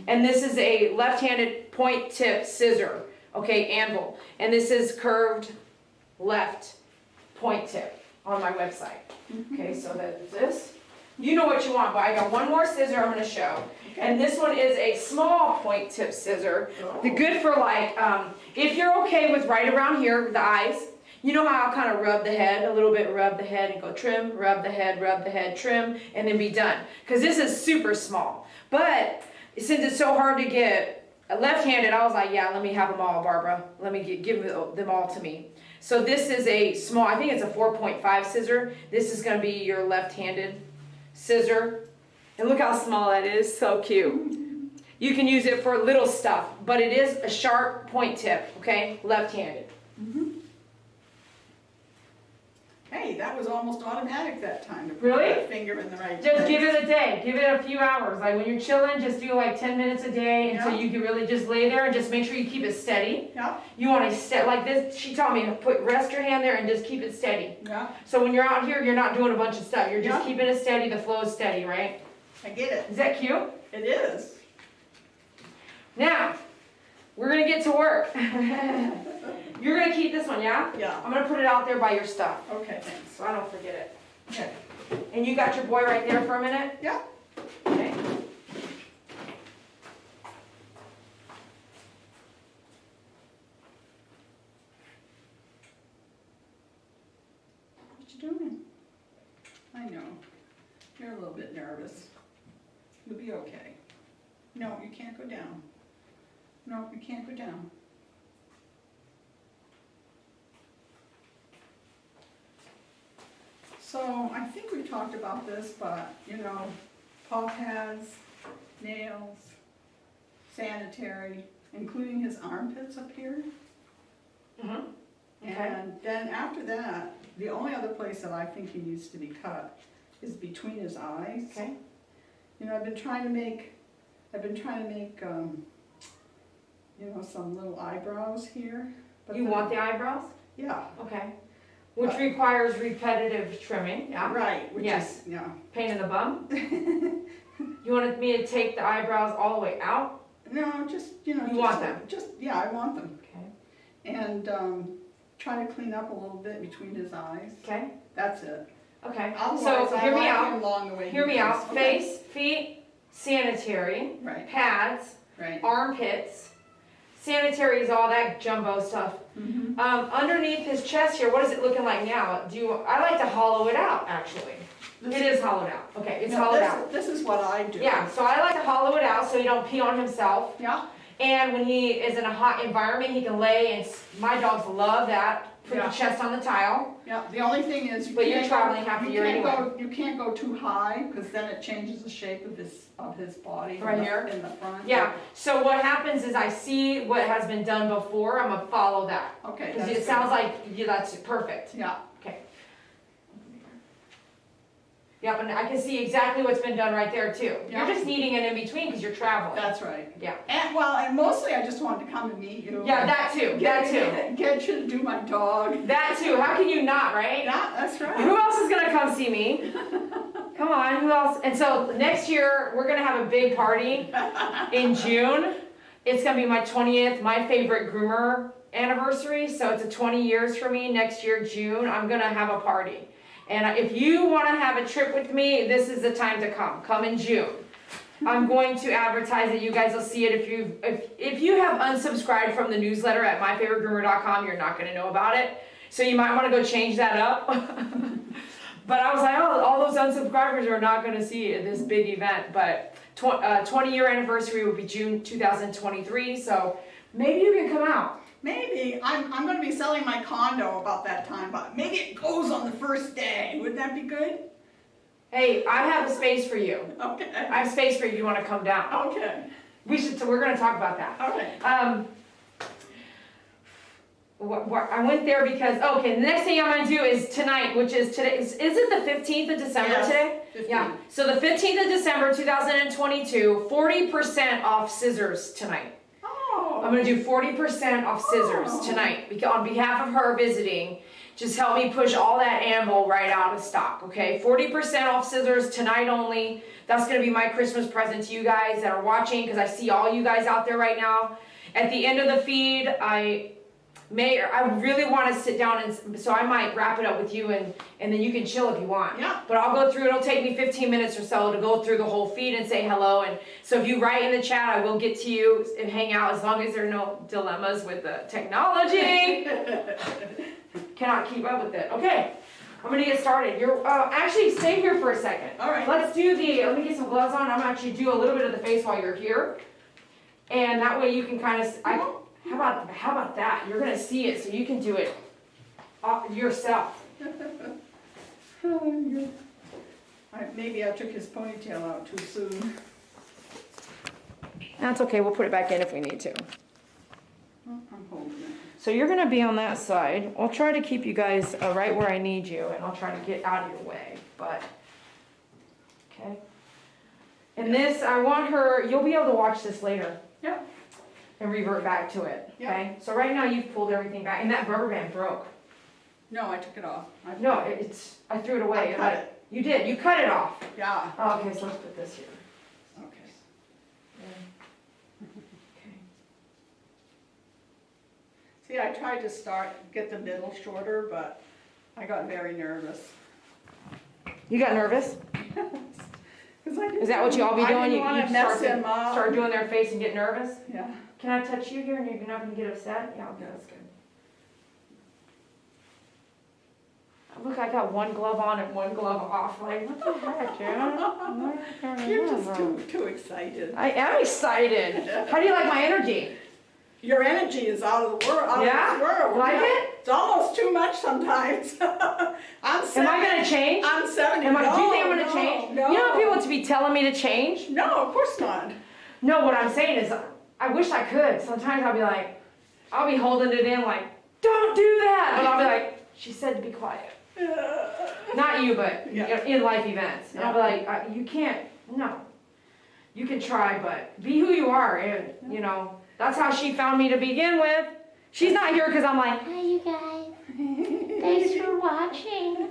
And this is a left-handed point tip scissor, okay, anvil. And this is curved left point tip on my website. Okay, so that's this. You know what you want, but I got one more scissor I'm going to show. And this one is a small point tip scissor. The good for like, if you're okay with right around here, the eyes, you know how I'll kind of rub the head, a little bit rub the head and go trim, rub the head, trim, and then be done. Because this is super small. But since it's so hard to get left-handed, I was like, yeah, let me have them all, Barbara. Let me give them all to me. So this is a small, I think it's a 4.5 scissor. This is going to be your left-handed scissor. And look how small that is, so cute. You can use it for little stuff, but it is a sharp point tip, okay? Left-handed. Hey, that was almost automatic that time to put Really? that finger in the right Just place. give it a day, give it a few hours. Like when you're chilling, just do like 10 minutes a day until you can really just lay there and just make sure you keep it steady. Yeah, You want to set like this, she taught me, rest your hand there and just keep it steady. yeah, So when you're out here, you're not doing a bunch of stuff. You're just Yeah. keeping it steady, the flow is steady, right? I get it. Is that cute? It is. Now, we're gonna get to work. You're gonna keep this one, yeah? Yeah. I'm gonna put it out there by your stuff, Okay, thanks. so I don't forget it. Okay. And you got your boy right there for a minute? Yeah. Okay. I know. You're a little bit nervous. You'll be okay. No, you can't go down. No, you can't go down. So I think we talked about this, but you know, paw pads, nails, sanitary, including his armpits up here. Mm-hmm. Okay. And then after that, the only other place that I think he needs to be cut is between his eyes. Okay. You know, I've been trying to make, you know, some little eyebrows here. But You want the eyebrows? Yeah. Okay. Which requires repetitive trimming, yeah? Right. Which Yes. Is, yeah. Pain in the bum? You wanted me to take the eyebrows all the way out? No, just, you know. You want them? Just, yeah, I want them. Okay. And try to clean up a little bit between his eyes. Okay. That's it. Okay. Otherwise, So I hear me like out. him along the way. Hear he me goes. out. Okay. Face, feet, sanitary, Right. pads, Right. armpits. Sanitary is all that jumbo stuff. Mm-hmm. Underneath his chest here, what is it looking like now? I like to hollow it out, actually. It is hollowed out. Okay, it's hollowed out. This is what I do. Yeah, so I like to hollow it out so he don't pee on himself. Yeah. And when he is in a hot environment, he can lay, and my dogs love that. Put Yeah. the chest on the tile. Yeah, the only thing is But you're traveling half the year anyway. You can't go too high, because then it changes the shape of his body. Right here? In the front. Yeah, so what happens is I see what has been done before, I'm gonna follow that. Okay. Because that's it sounds like that's perfect. Yeah. Okay. Yep, and I can see exactly what's been done right there too. Yeah. You're just needing it in between because you're traveling. That's right. Yeah. And mostly I just wanted to come and meet you. Yeah, that too, that too. Get you to do my dog. That too, how can you not, right? Yeah, that's right. Who else is gonna come see me? Come on, who else? And so next year, we're gonna have a big party in June. It's gonna be my 20th, my favorite groomer anniversary. So it's a 20 years for me. Next year, June, I'm gonna have a party. And if you wanna have a trip with me, this is the time to come. Come in June. I'm going to advertise it. You guys will see it. If you have unsubscribed from the newsletter at myfavoritegroomer.com, you're not gonna know about it. So you might wanna go change that up. But I was like, oh, all those unsubscribers are not going to see this big event. But 20-year anniversary will be June 2023, so maybe you can come out. Maybe. I'm going to be selling my condo about that time, but maybe it goes on the first day. Would that be good? Hey, I have a space for you. Okay. I have space for you if you want to come down. Okay. So we're going to talk about that. Okay. I went there because, okay, the next thing I'm going to do is tonight, which is today. Is it the 15th of December Yes, today? 15th. Yeah. So the 15th of December 2022, 40% off scissors tonight. Oh. I'm going to do 40% off scissors Oh. tonight on behalf of her visiting. Just help me push all that anvil right out of stock, okay? 40% off scissors tonight only. That's going to be my Christmas present to you guys that are watching, because I see all you guys out there right now. At the end of the feed, I really want to sit down, and so I might wrap it up with you, and then you can chill if you want. Yeah. But I'll go through, it'll take me 15 minutes or so to go through the whole feed and say hello. And so if you write in the chat, I will get to you and hang out, as long as there are no dilemmas with the technology. Cannot keep up with it. Okay, I'm gonna get started. You're actually stay here for a second. All right. Let me get some gloves on. I'm gonna actually do a little bit of the face while you're here, and that way you can kind of. How about that? You're gonna see it, so you can do it yourself. Maybe I took his ponytail out too soon. That's okay. We'll put it back in if we need to. I'm holding it. So you're gonna be on that side. I'll try to keep you guys right where I need you, and I'll try to get out of your way. But okay. And this, I want her. You'll be able to watch this later. Yeah. And revert back to it. Yeah. Okay. So right now you've pulled everything back, and that rubber band broke. No, I took it off. No, I threw it away. I cut it. You did. You cut it off. Yeah. Oh, okay. So let's put this here. Okay. Okay. See, I tried to get the middle shorter, but I got very nervous. You got nervous? Is that what you all be doing? I You didn't want to mess him up. start doing their face and get nervous? Yeah. Can I touch you here and you're not going to get upset? Yeah, okay, that's good. look, I got one glove on and one glove off. Like, what the heck, dude? You're just too excited. I am excited. How do you like my energy? Your energy is out of the world. Yeah? Of the world. Like Yeah. it? It's almost too much sometimes. I'm 70. Am I gonna change? I'm 70. Do you think I'm No, gonna change? No. You know people to be telling me to change? No, of course not. No, what I'm saying is, I wish I could. Sometimes I'll be like, I'll be holding it in like, don't do that. But I'll be like, she said to be quiet. Not you, but Yeah. in life events. And I'll be like, you can't, no. You can try, but be who you are. And, you know, that's how she found me to begin with. She's not here because I'm like, hi, you guys. Thanks for watching.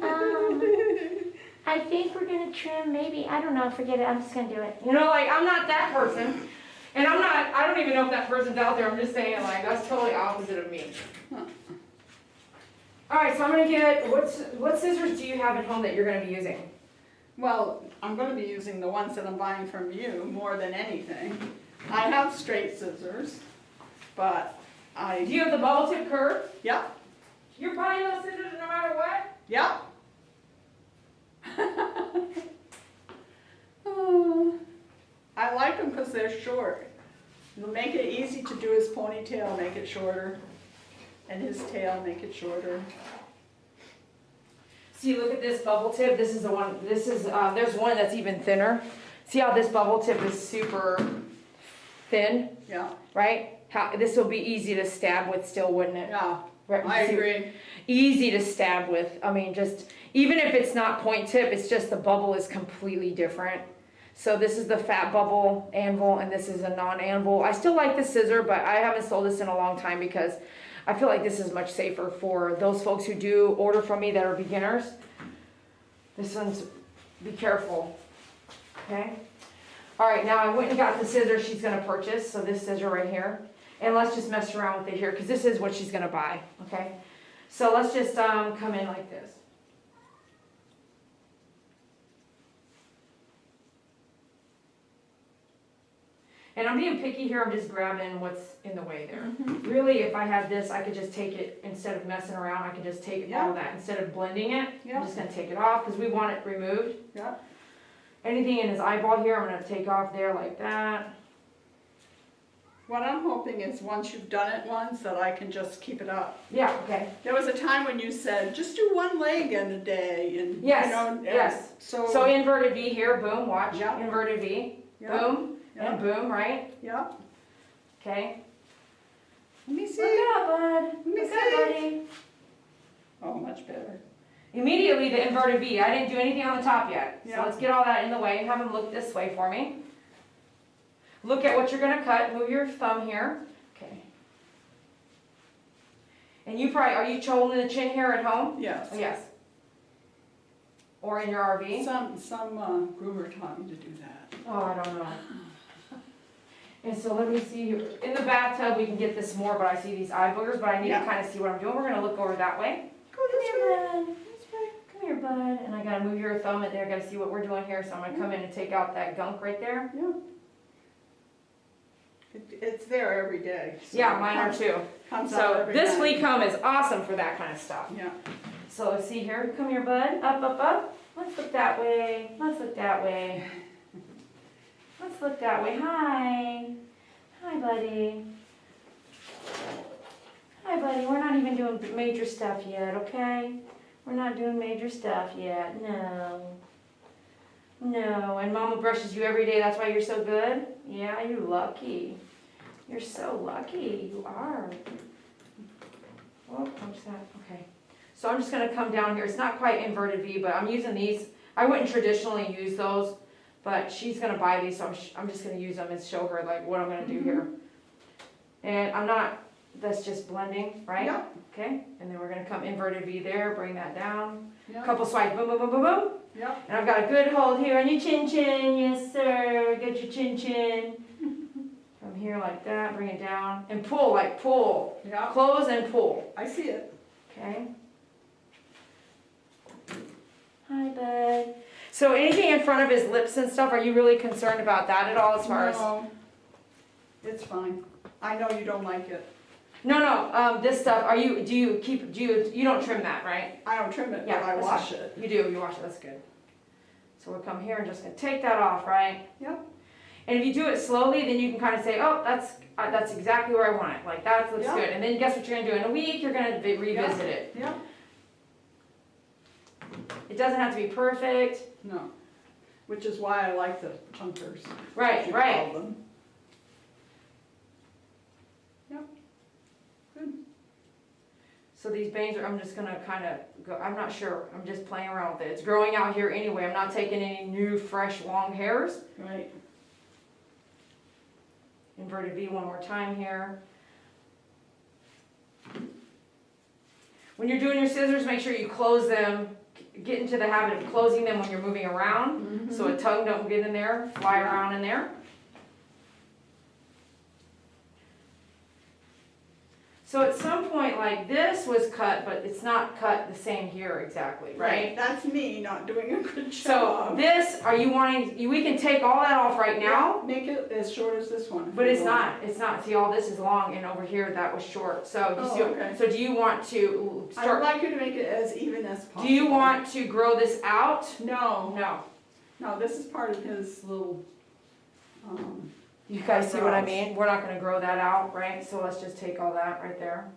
I think we're going to trim maybe, I don't know, forget it. I'm just going to do it. You know, like, I'm not that person. And I don't even know if that person's out there. I'm just saying, like, that's totally opposite of me. All right, so I'm going to get, what scissors do you have at home that you're going to be using? Well, I'm going to be using the ones that I'm buying from you more than anything. I have straight scissors, but Do you have the bubble tip curve? Yeah, You're buying those scissors no matter what? yeah. Oh, I like them because they're short. It'll make it easy to do his ponytail, make it shorter, and his tail, make it shorter. See, look at this bubble tip. This is the one, there's one that's even thinner. See how this bubble tip is super thin, Yeah, right? This will be easy to stab with still, wouldn't it? yeah, Right, I see, agree. Easy to stab with. I mean, just, even if it's not point tip, it's just the bubble is completely different. So this is the fat bubble anvil, and this is a non-anvil. I still like the scissor, but I haven't sold this in a long time because I feel like this is much safer for those folks who do order from me that are beginners. This one's, be careful, okay? All right, now I went and got the scissors she's gonna purchase, so this scissor right here. And let's just mess around with it here, because this is what she's gonna buy, okay? So let's just come in like this. And I'm being picky here, I'm just grabbing what's in the way there. Really, if I had this, I could just take it, instead of messing around, I could just take all that. Instead of blending it, I'm just gonna take it off, because we want it removed. Yeah. Anything in his eyeball here, I'm gonna take off there like that. What I'm hoping is once you've done it once, that I can just keep it up. Yeah, okay. There was a time when you said, just do one leg in a day, and Yes, you know, yes. So, So inverted V here, boom, watch. Yeah. Inverted V, yeah, boom, yeah, and boom, right? yeah. Okay. Let me see. Look up, bud. Let me Look see. up, buddy. Oh, much better. Immediately the inverted V. I didn't do anything on the top yet. Yeah. So let's get all that in the way. Have him look this way for me. Look at what you're gonna cut. Move your thumb here. Okay. And you probably, are you holding the chin here at home? Yes. Oh, yes. Or in your RV? Some groomer taught me to do that. Oh, I don't know. And so let me see here. In the bathtub, we can get this more, but I see these eye boogers, but I need to kind of see what I'm doing. We're gonna look over that way. Go this way. Bud. Come here, bud. And I gotta move your thumb in there. Gotta see what we're doing here. So I'm gonna come in and take out that gunk right there. Yeah. It's there every day. So Yeah, mine are too. Comes out So every this time. flea comb is awesome for that kind of stuff. Yeah. So let's see here. Come here, bud. Up, up, up. Let's look that way. Let's look that way. Let's look that way. Hi. Hi, buddy. Hi, buddy. We're not even doing major stuff yet, okay? We're not doing major stuff yet. No. No. And Mama brushes you every day. That's why you're so good? Yeah, you're lucky. You're so lucky. You are. Oh, what's that? Okay. So I'm just going to come down here. It's not quite inverted V, but I'm using these. I wouldn't traditionally use those, but she's going to buy these, so I'm just going to use them and show her like what I'm going to do here. And I'm not, that's just blending, right? Yeah. Okay. And then we're going to come inverted V there, bring that down. Yeah. Couple swipes, boom, boom, boom, boom, boom. Yeah. And I've got a good hold here on your chin chin. Yes, sir. Get your chin chin. From here like that, bring it down. And pull, like pull. Yeah. Close and pull. I see it. Okay. Hi, bud. So anything in front of his lips and stuff, are you really concerned about that at all as far as? No. It's fine. I know you don't like it. No, this stuff, you don't trim that, right? I don't trim it, Yeah, but I that's wash fine. it. You do, you wash it, that's good. So we'll come here and just gonna take that off, right? Yep. And if you do it slowly, then you can kind of say, oh, that's exactly where I want it. Like that looks Yeah. good. And then guess what you're gonna do in a week? You're gonna revisit it. Yep. It doesn't have to be perfect. No. Which is why I like the chunkers. Right, as you right. call them. Yep. Good. So these bangs are, I'm just gonna kind of go, I'm not sure, I'm just playing around with it. It's growing out here anyway. I'm not taking any new, fresh, long hairs. Right. Inverted V one more time here. When you're doing your scissors, make sure you close them, get into the habit of closing them when you're moving around, so a tongue don't get in there, fly around in there. So at some point, like this was cut, but it's not cut the same here exactly, right? That's me not doing a good So job. this, are you wanting, we can take all that off right now, Yeah, make it as short as this one. if but you it's want. not, see all this is long and over here that was short. So, you Oh, see, okay. so do you want to I would start, like you to make it as even as possible. do you want to grow this out? No, No. no, this is part of his little, You guys see what I Eyebrows. mean? We're not gonna grow that out, right? So let's just take all that right there.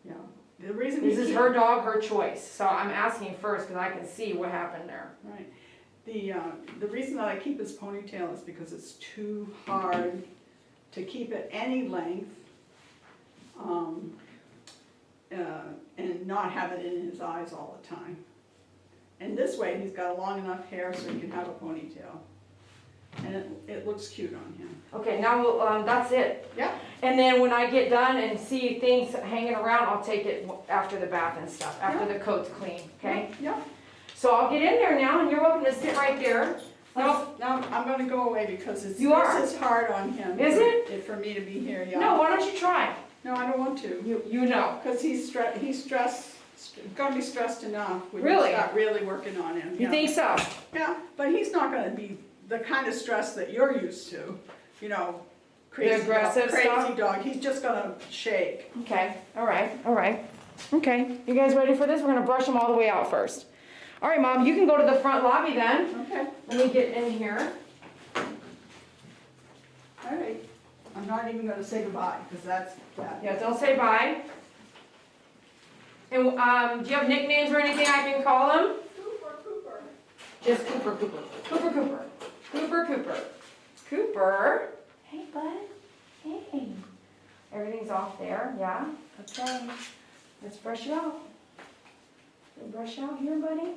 yeah. The reason This he is keep- her dog, her choice. So I'm asking first because I can see what happened there. Right. The reason that I keep his ponytail is because it's too hard to keep it any length, and not have it in his eyes all the time. And this way, he's got a long enough hair so he can have a ponytail. And it looks cute on him. Okay, now we'll, that's it. Yeah. And then when I get done and see things hanging around, I'll take it after the bath and stuff, after the coat's clean, okay? Yeah. So I'll get in there now and you're welcome to sit right there. Now, I'm gonna go away because this is hard on him. Is it? For me to be here, yeah. No, why don't you try? No, I don't want to. You know. Because he's stressed, gonna be stressed enough when Really? you start really working on him. You yeah. think so? Yeah, but he's not gonna be the kind of stress that you're used to, you know, crazy aggressive dog, stuff? crazy dog. He's just gonna shake. Okay, all right. Okay, you guys ready for this? We're gonna brush them all the way out first. All right, Mom, you can go to the front lobby then. Okay, Let me get in here. all right. I'm not even gonna say goodbye, because that's bad. Yeah, don't say bye. And do you have nicknames or anything I can call him? Cooper. Just Cooper. Cooper. Hey, bud. Hey. Everything's off there, yeah? Okay. Let's brush you out. Brush out here, buddy.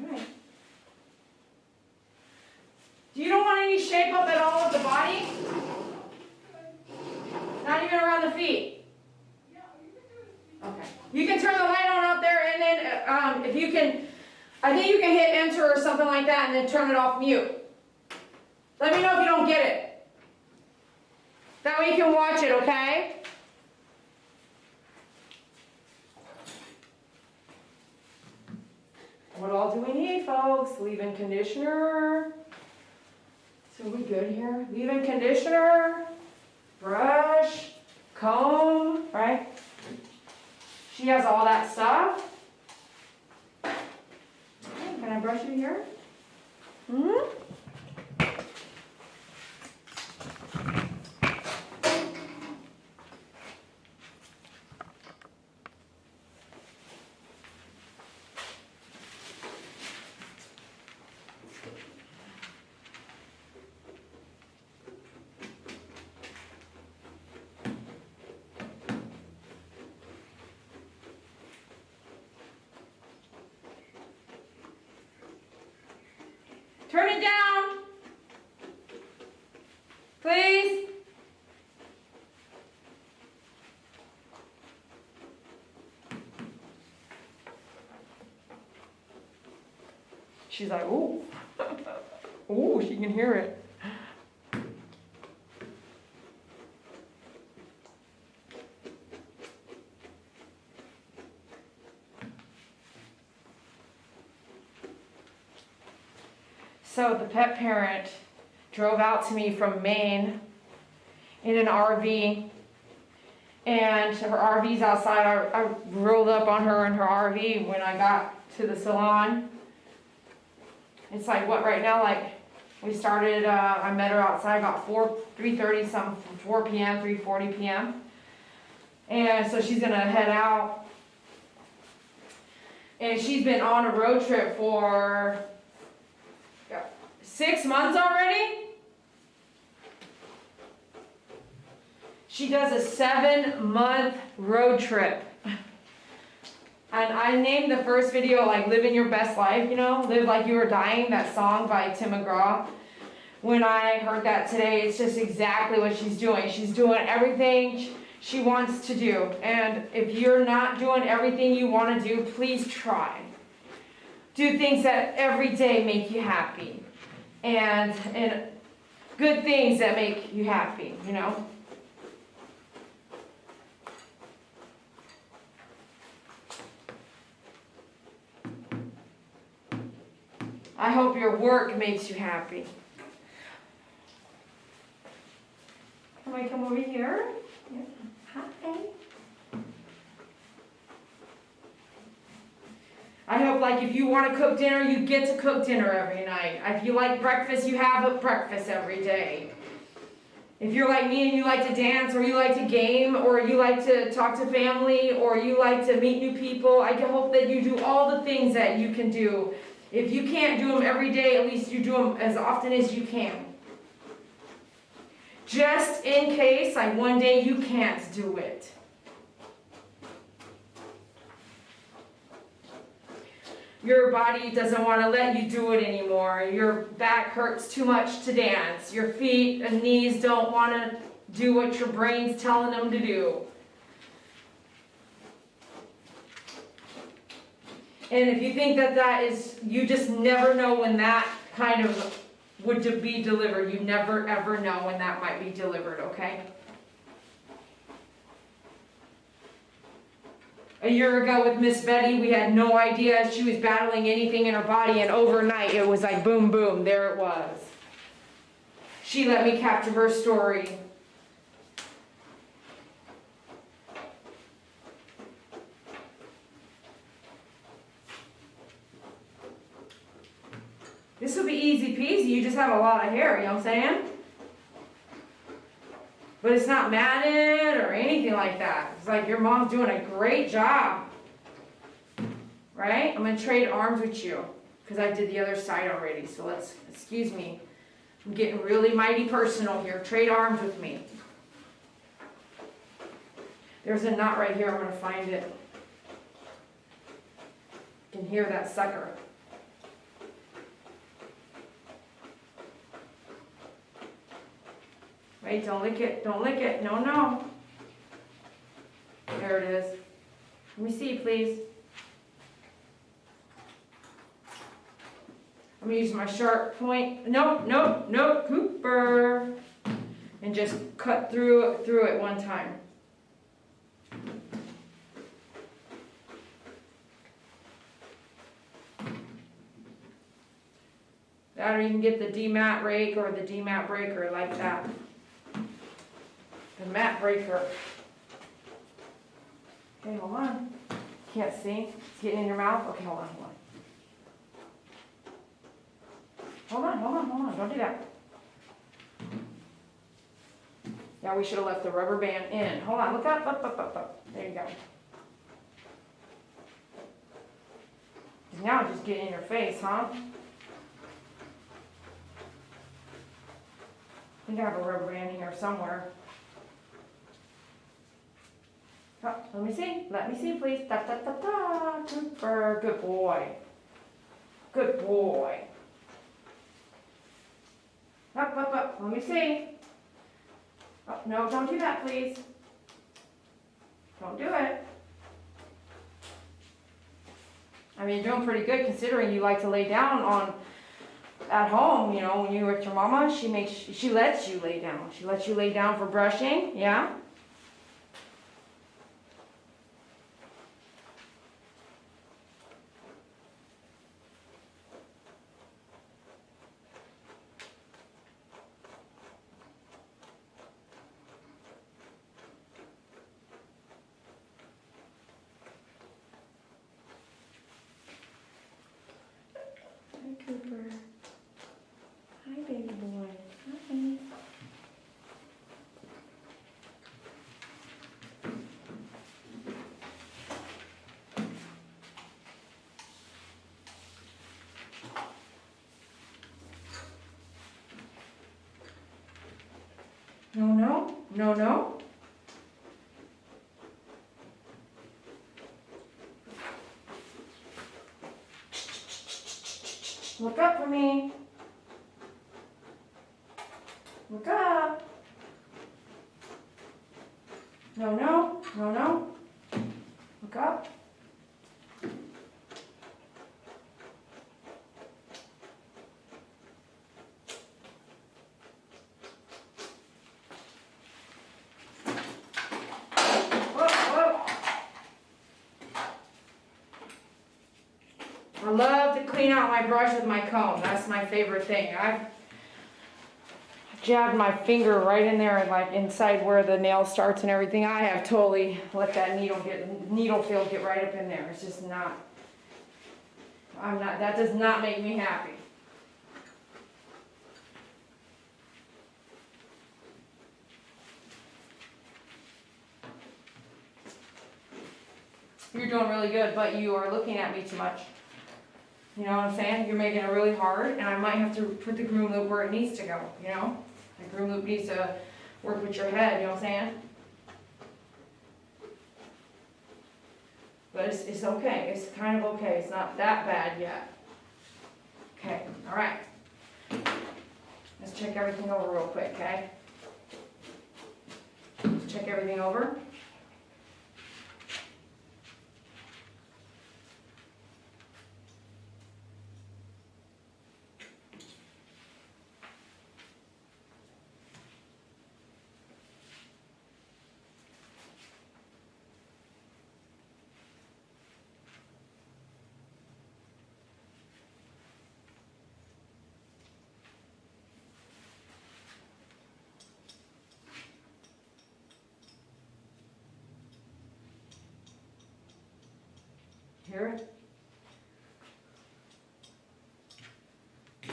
All right. You don't want any shape up at all of the body? Not even around the feet? Okay. You can turn the light on out there and then if you can, I think you can hit enter or something like that and then turn it off mute. Let me know if you don't get it. That way you can watch it, okay? What all do we need, folks? Leave-in conditioner. So we good here? Leave-in conditioner, brush, comb, right? She has all that stuff. Okay, can I brush you here? Turn it down, please. She's like, ooh. Ooh, she can hear it. So the pet parent drove out to me from Maine in an RV. And her RV's outside. I rolled up on her in her RV when I got to the salon. It's like, what, right now, like, we started, I met her outside about 3:30 something, 4 p.m., 3:40 p.m. And so she's gonna head out. And she's been on a road trip for 6 months already. She does a 7-month road trip. And I named the first video like Living Your Best Life, you know, Live Like You Were Dying, that song by Tim McGraw. When I heard that today, it's just exactly what she's doing. She's doing everything she wants to do. And if you're not doing everything you want to do, please try. Do things that every day make you happy. And good things that make you happy, you know. I hope your work makes you happy. Can I come over here? Yeah. Hi. I hope, like, if you want to cook dinner, you get to cook dinner every night. If you like breakfast, you have a breakfast every day. If you're like me and you like to dance, or you like to game, or you like to talk to family, or you like to meet new people, I hope that you do all the things that you can do. If you can't do them every day, at least you do them as often as you can. Just in case, like, one day you can't do it. Your body doesn't want to let you do it anymore. Your back hurts too much to dance. Your feet and knees don't want to do what your brain's telling them to do. And if you think that is, you just never know when that kind of would be delivered. You never ever know when that might be delivered, okay? A year ago with Miss Betty, we had no idea she was battling anything in her body, and overnight it was like boom, boom, there it was. She let me capture her story. This will be easy peasy, you just have a lot of hair, you know what I'm saying? But it's not matted or anything like that. It's like your mom's doing a great job. Right? I'm going to trade arms with you because I did the other side already. So let's, excuse me. I'm getting really mighty personal here. Trade arms with me. There's a knot right here. I'm going to find it. You can hear that sucker. Wait, don't lick it. Don't lick it. No, no. There it is. Let me see, please. I'm going to use my sharp point. Nope, nope, nope. Cooper. And just cut through it one time. That, or you can get the D-mat rake or the D-mat breaker like that. The mat breaker. Okay, hold on. Can't see. It's getting in your mouth. Okay, hold on, hold on. Hold on, hold on, hold on. Don't do that. Yeah, we should have left the rubber band in. Hold on, look up, up, up, up, up. There you go. Now just get in your face, huh? I think I have a rubber band here somewhere. Oh, let me see. Let me see, please. Da, da, da, da. Cooper. Good boy. Good boy. Up, up, up. Let me see. Oh, no, don't do that, please. Don't do it. I mean, you're doing pretty good considering you like to lay down on at home, you know, when you're with your mama, she lets you lay down. She lets you lay down for brushing, yeah? No, no. Look up for me. Look up. No, no, no, no. Look up. I love to clean out my brush with my comb. That's my favorite thing. I've jabbed my finger right in there, like inside where the nail starts and everything. I have totally let that needle feel get right up in there. It's just not, that does not make me happy. You're doing really good, but you are looking at me too much. You know what I'm saying? You're making it really hard, and I might have to put the groom loop where it needs to go, you know? The groom loop needs to work with your head, you know what I'm saying? But it's okay. It's kind of okay. It's not that bad yet. Okay, all right. Let's check everything over real quick, okay? Let's check everything over. Hear it?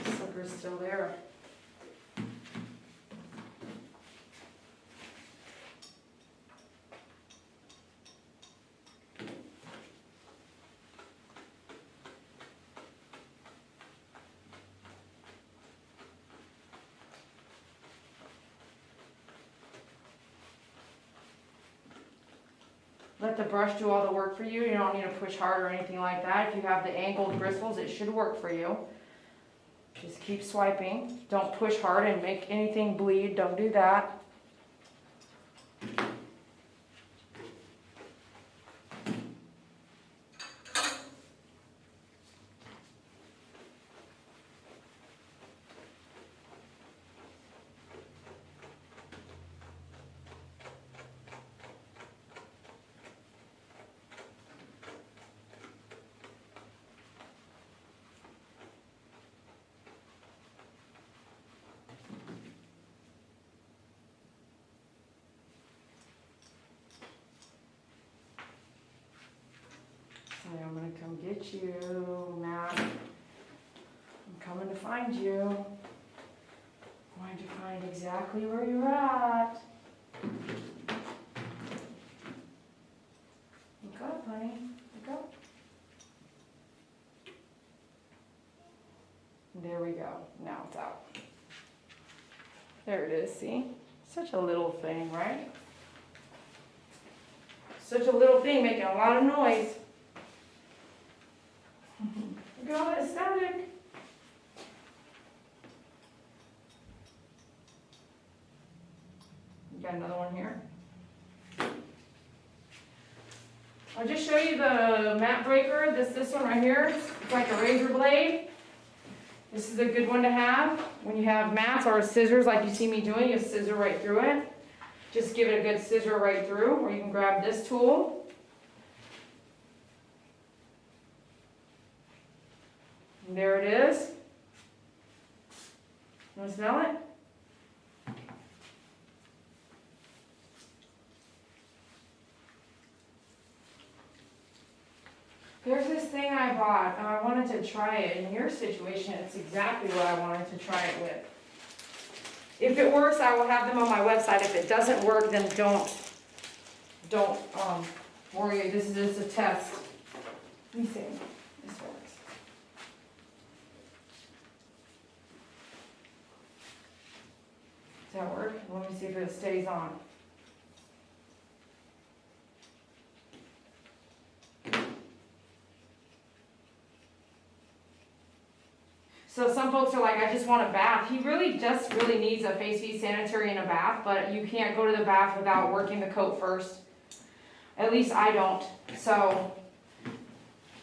The slipper's still there. Let the brush do all the work for you. You don't need to push hard or anything like that. If you have the angled bristles, it should work for you. Just keep swiping. Don't push hard and make anything bleed. Don't do that. I'm gonna come get you, Matt. I'm coming to find you. I'm going to find exactly where you're at. Look up, honey. Look up. There we go. Now it's out. There it is, see? Such a little thing, right? Such a little thing making a lot of noise. Look at all that static. You got another one here. I'll just show you the mat breaker. This one right here. It's like a razor blade. This is a good one to have when you have mats or scissors like you see me doing. You scissor right through it. Just give it a good scissor right through, or you can grab this tool. And there it is. You want to smell it? There's this thing I bought, and I wanted to try it. In your situation, it's exactly what I wanted to try it with. If it works, I will have them on my website. If it doesn't work, then don't worry. This is just a test. Let me see. This works. Does that work? Let me see if it stays on. So some folks are like, I just want a bath. He really just really needs a face feed sanitary and a bath, but you can't go to the bath without working the coat first. At least I don't. So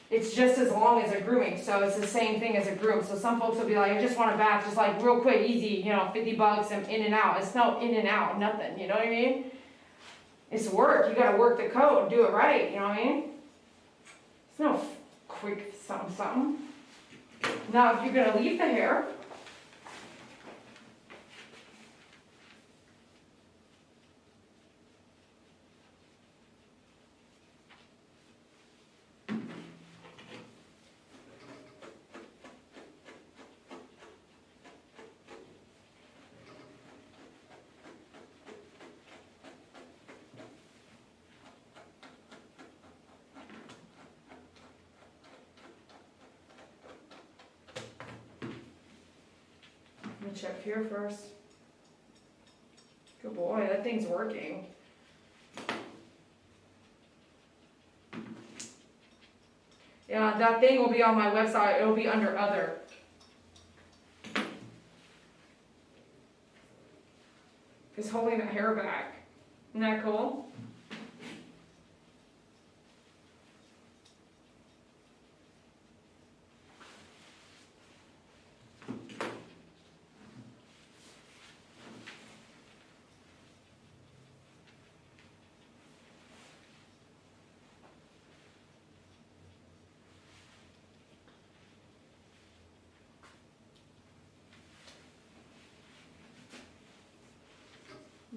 it's just as long as a grooming. So it's the same thing as a groom. So some folks will be like, I just want a bath, just like real quick, easy, you know, $50 and in and out. It's no in and out, nothing, you know what I mean? It's work. You gotta work the coat and do it right, you know what I mean? It's no quick something, something. Now, if you're gonna leave the hair, let me check here first. Good boy, that thing's working. Yeah, that thing will be on my website. It'll be under other. Just holding the hair back. Isn't that cool?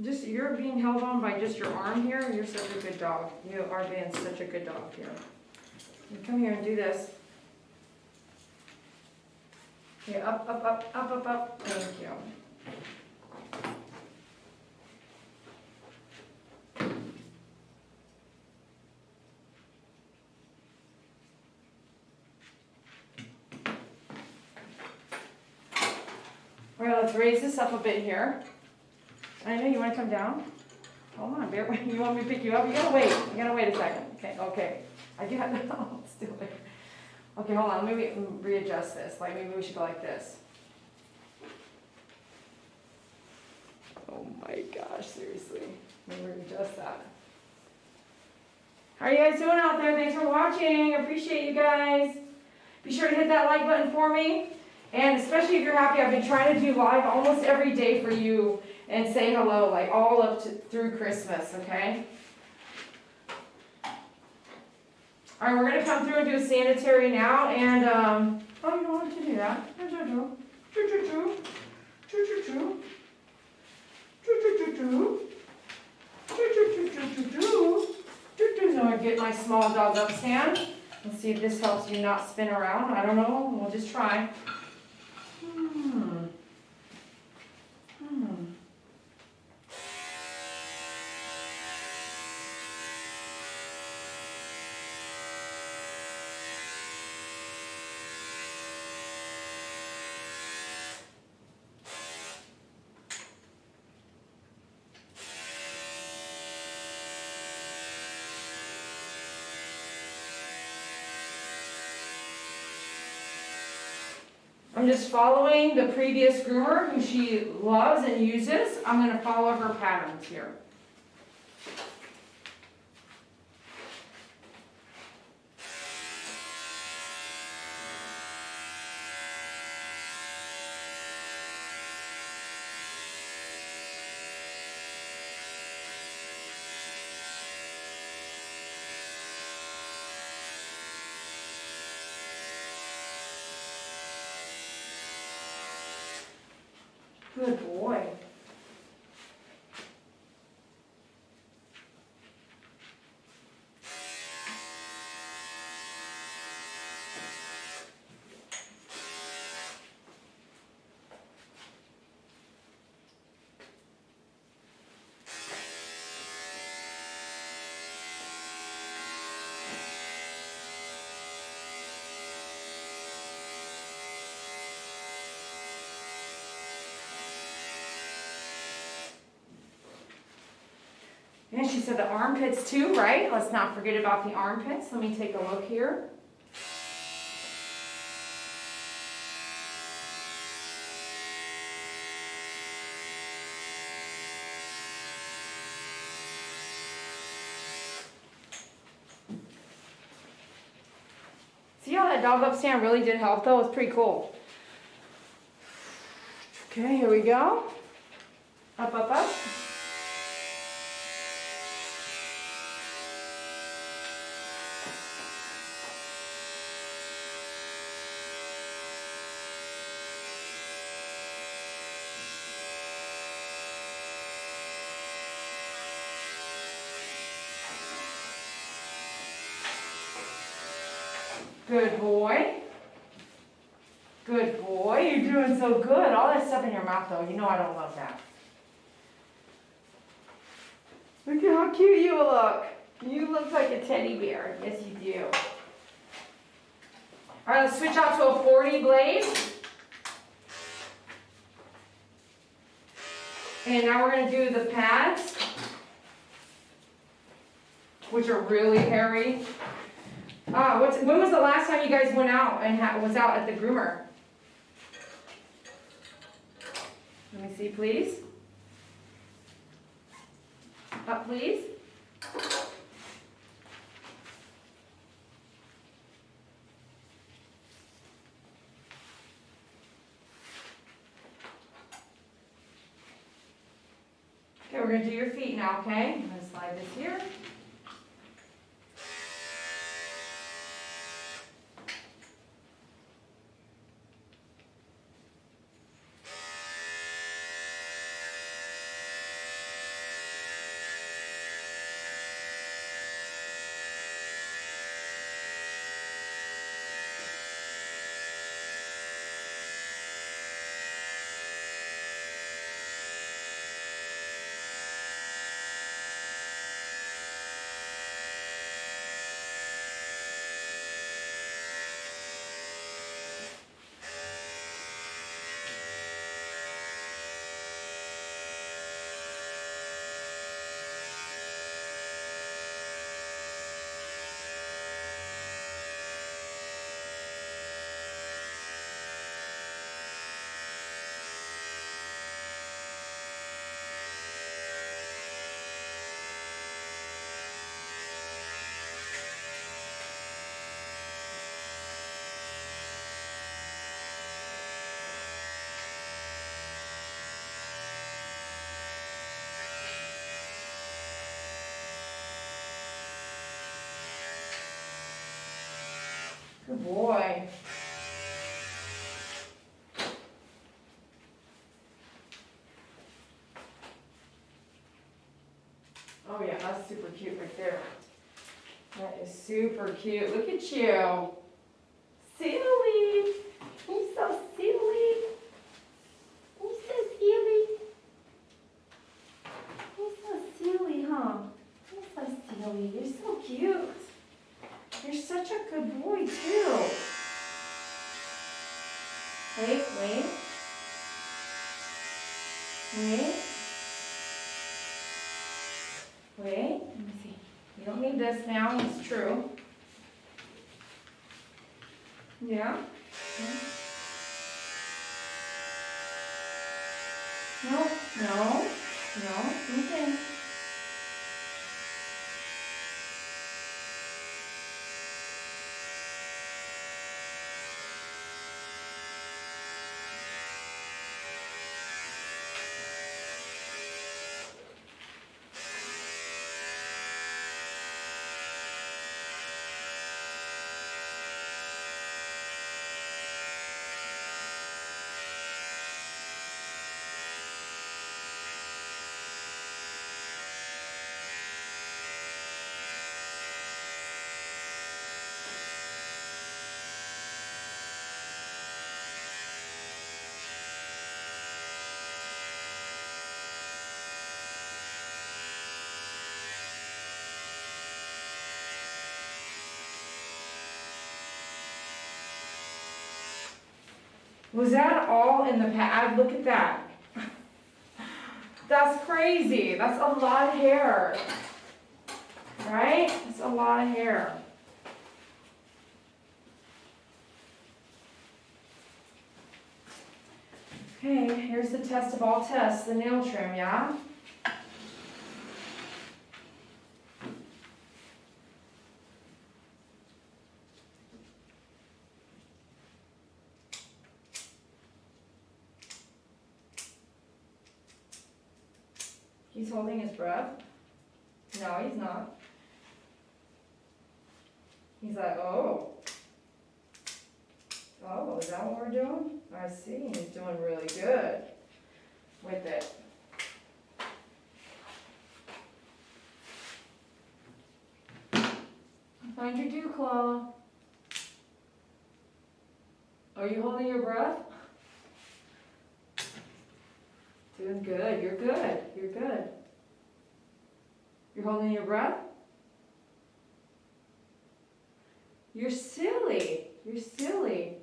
Just, you're being held on by just your arm here. You're such a good dog. You are being such a good dog here. You come here and do this. Okay, up, up, up, up, up, up. Thank you. All right, let's raise this up a bit here. I know you want to come down. Hold on, bear. You want me to pick you up? You gotta wait. You gotta wait a second. Okay, okay. I got no. Let's do it. Okay, hold on. Let me readjust this. Like maybe we should go like this. Oh my gosh, seriously. Let me readjust that. How are you guys doing out there? Thanks for watching. I appreciate you guys. Be sure to hit that like button for me. And especially if you're happy, I've been trying to do live almost every day for you and say hello, like all up to through Christmas, okay? All right, we're gonna come through and do a sanitary now, and oh, you don't want to do that. So I'm gonna get my small dog up stand. Let's see if this helps you not spin around. I don't know. We'll just try. I'm just following the previous groomer who she loves and uses. I'm going to follow her patterns here. Good boy. And she said the armpits too, right? Let's not forget about the armpits. Let me take a look here. that dog up stand really did help though. It's pretty cool. Okay, here we go. Up, up, up. Good boy. Good boy. You're doing so good. All that stuff in your mouth though. You know I don't love that. Look at how cute you look. You look like a teddy bear. Yes, you do. All right, let's switch out to a 40 blade. And now we're going to do the pads, which are really hairy. When was the last time you guys went out and was out at the groomer? Let me see, please. Up, please. Okay, we're going to do your feet now, okay? I'm going to slide this here. Good boy. Oh yeah, that's super cute right there. That is super cute. Look at you. Silly. You're so silly. You're so silly. You're so silly, huh? You're so silly. You're so cute. You're such a good boy, too. Wait, wait. Wait. Wait, let me see. You don't need this now, it's true. Yeah? No, no, no, okay. Was that all in the pad? Look at that. That's crazy. That's a lot of hair. Right? That's a lot of hair. Okay, here's the test of all tests, the nail trim, yeah? He's holding his breath? No, he's not. He's like, oh. Oh, is that what we're doing? I see, he's doing really good with it. Find your dew claw. Are you holding your breath? Doing good, you're good, you're good. You're holding your breath? You're silly, you're silly.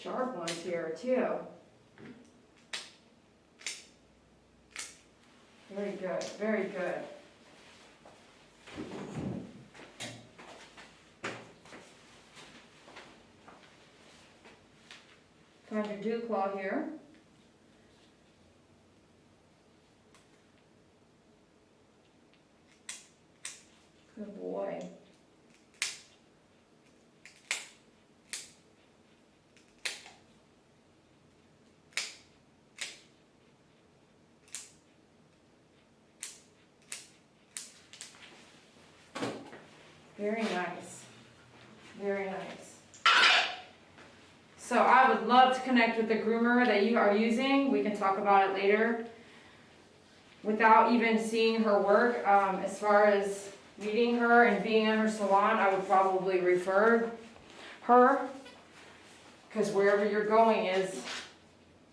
Sharp ones here too. Very good, very good. Find your dew claw here. Good boy. Very nice. Very nice. So I would love to connect with the groomer that you are using. We can talk about it later. Without even seeing her work, as far as meeting her and being in her salon, I would probably refer her, because wherever you're going is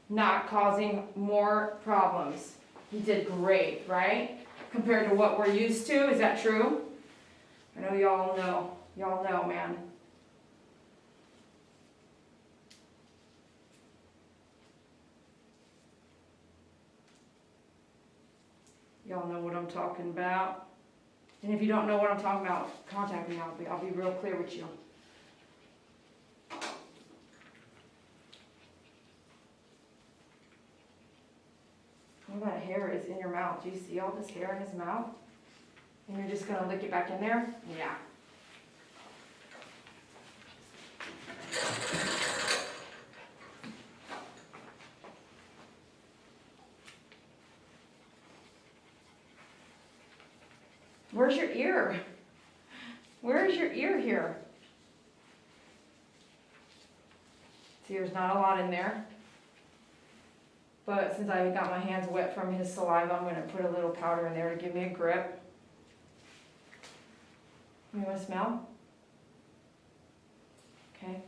not causing more problems. You did great, right? Compared to what we're used to, is that true? I know y'all know, man. Y'all know what I'm talking about. And if you don't know what I'm talking about, contact me. I'll be real clear with you. All that hair is in your mouth. Do you see all this hair in his mouth? And you're just gonna lick it back in there? Yeah. Where's your ear? Where's your ear here? See, there's not a lot in there. But since I got my hands wet from his saliva, I'm going to put a little powder in there to give me a grip. You want to smell? Okay.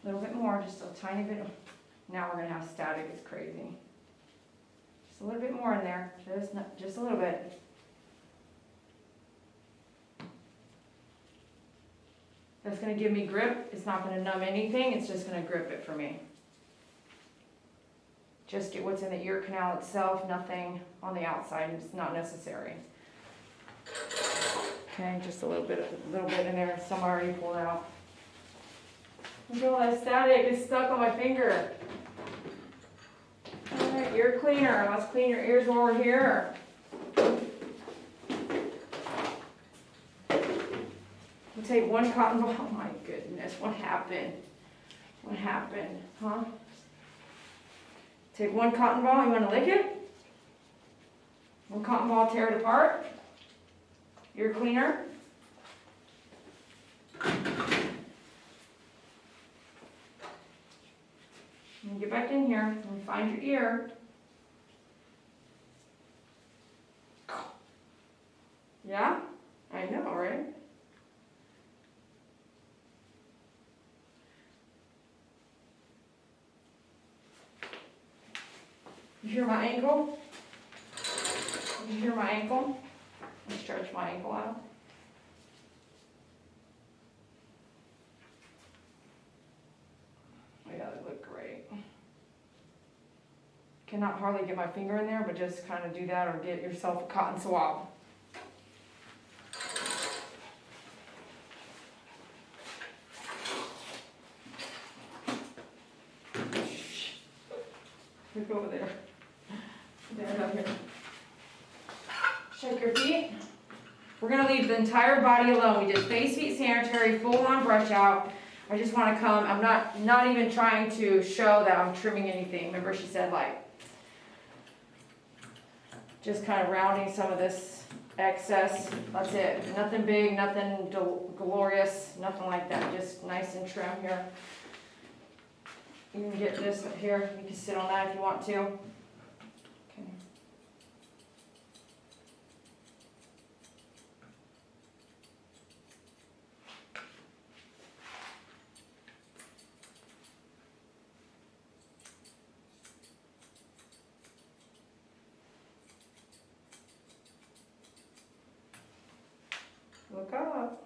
A little bit more, just a tiny bit. Now we're going to have static. It's crazy. Just a little bit more in there, just a little bit. That's going to give me grip. It's not going to numb anything. It's just going to grip it for me. Just get what's in the ear canal itself, nothing on the outside. It's not necessary. Okay, just a little bit in there. Some I already pulled out. Look at all that static. It's stuck on my finger. All right, ear cleaner. Let's clean your ears while we're here. We'll take one cotton ball. Oh my goodness, what happened? What happened, huh? Take one cotton ball. You want to lick it? One cotton ball, tear it apart. Ear cleaner. And get back in here and find your ear. Yeah? I know, right? You hear my ankle? You hear my ankle? I stretch my ankle out. Oh yeah, they look great. Cannot hardly get my finger in there, but just kind of do that or get yourself a cotton swab. Look over there. There, up here. Shake your feet. We're going to leave the entire body alone. We did face, feet, sanitary, full on brush out. I just want to come, I'm not even trying to show that I'm trimming anything. Remember she said like, just kind of rounding some of this excess. That's it. Nothing big, nothing glorious, nothing like that. Just nice and trim here. You can get this up here. You can sit on that if you want to. Okay. Look up.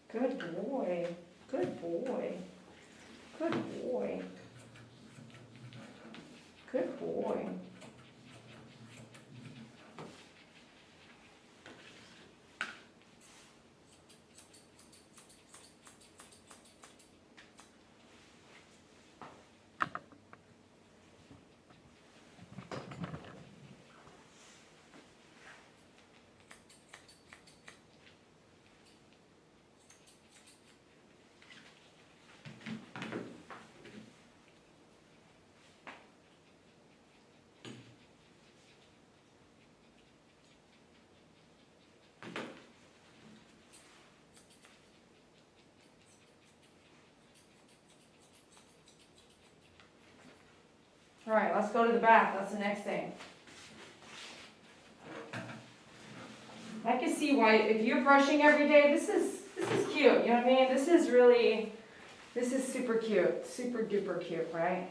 Good boy. Good boy. Good boy. Good boy. All right, let's go to the bath. That's the next thing. I can see why, if you're brushing every day, this is cute. You know what I mean? This is super cute, super duper cute, right?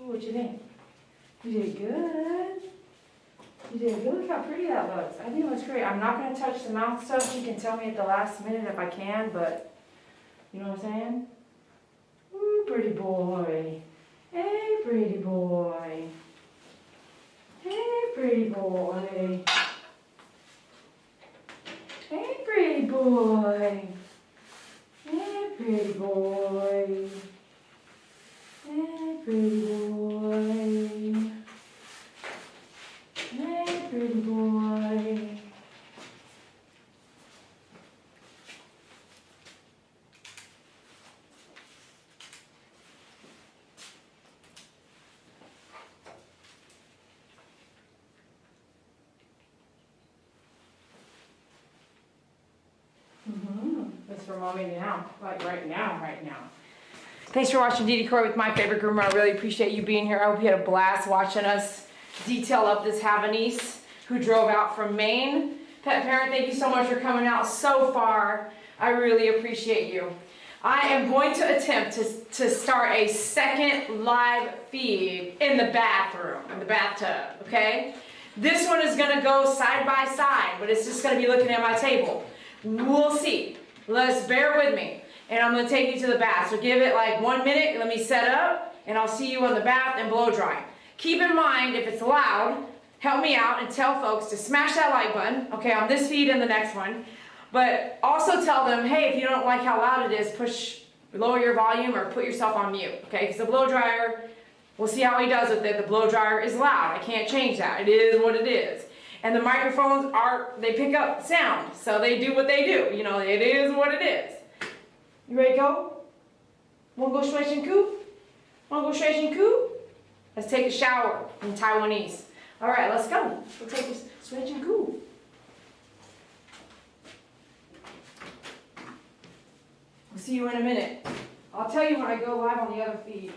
What you think? You did good. You did good. Look how pretty that looks. I think it looks great. I'm not going to touch the mouth stuff. You can tell me at the last minute if I can, but you know what I'm saying? Ooh, pretty boy. Hey, pretty boy. Hey, pretty boy. Hey, pretty boy. Hey, pretty boy. Hey, pretty boy. Hey, pretty boy. That's for mommy now, like right now. Thanks for watching Dee Croy with My Favorite Groomer. I really appreciate you being here. I hope you had a blast watching us detail up this Havanese who drove out from Maine. Pet parent, thank you so much for coming out so far. I really appreciate you. I am going to attempt to start a second live feed in the bathroom, in the bathtub, okay? This one is gonna go side by side, but it's just gonna be looking at my table. We'll see. Let's bear with me. And I'm gonna take you to the bath. So give it like 1 minute, let me set up, and I'll see you in the bath and blow dry. Keep in mind, if it's loud, help me out and tell folks to smash that like button, okay, on this feed and the next one. But also tell them, hey, if you don't like how loud it is, lower your volume or put yourself on mute, okay? Because the blow dryer, we'll see how he does with it. The blow dryer is loud. I can't change that. It is what it is. And the microphones they pick up sound, so they do what they do. You know, it is what it is. You ready to go? Wanna go stretch and coo? Wanna go stretch and coo? Let's take a shower in Taiwanese. All right, let's go. We'll take a stretch and coo. We'll see you in a minute. I'll tell you when I go live on the other feed.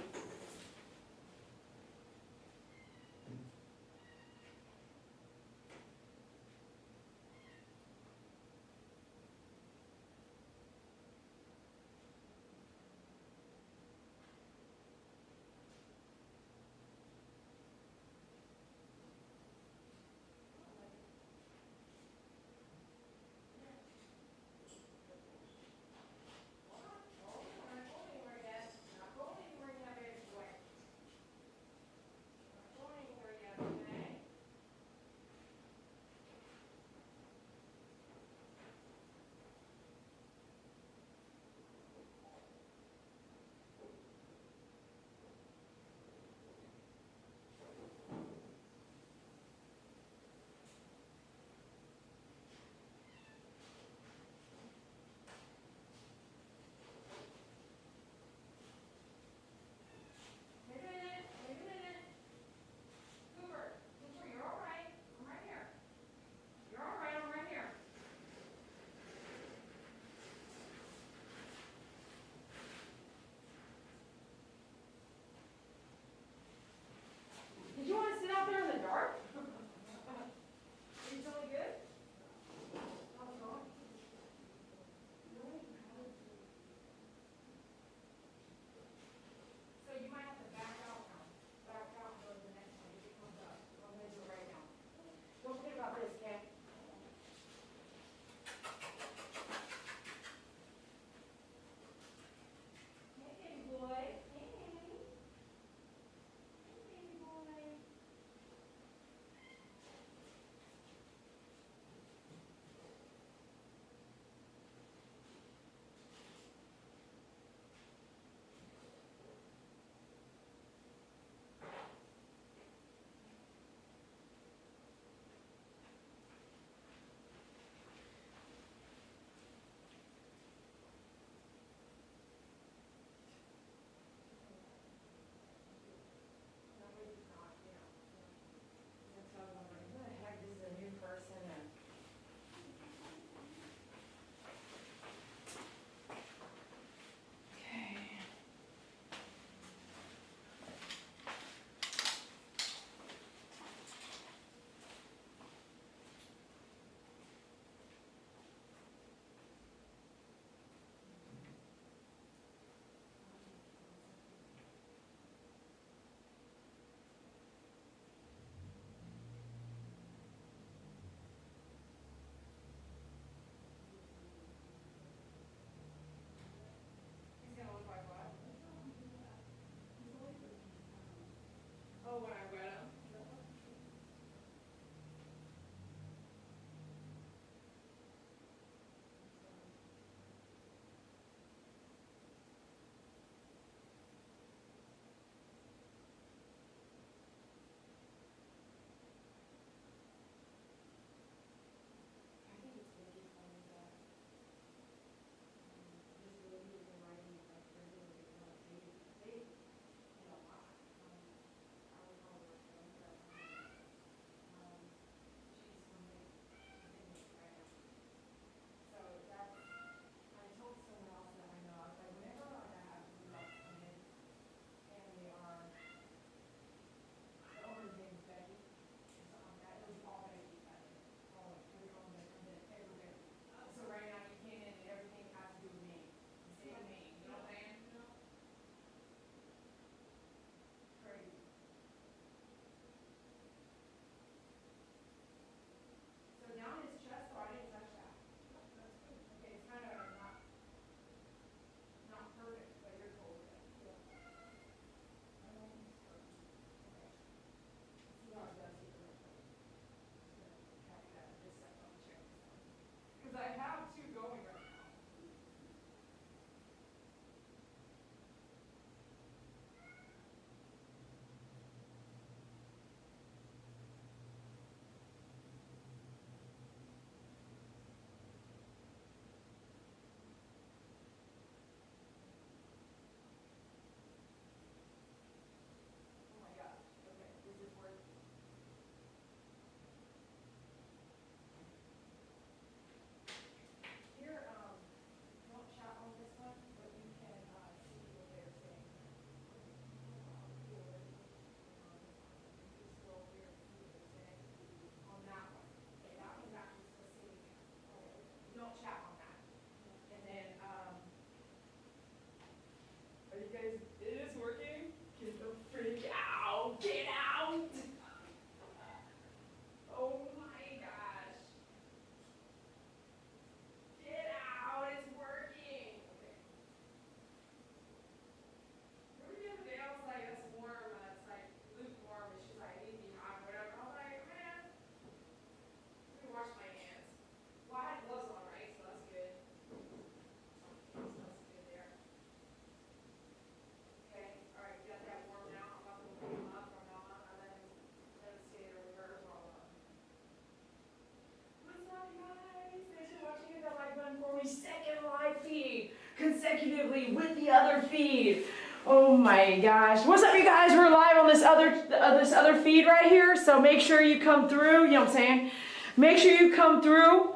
my gosh. What's up, you guys? We're live on this other feed right here, so make sure you come through, you know what I'm saying? Make sure you come through.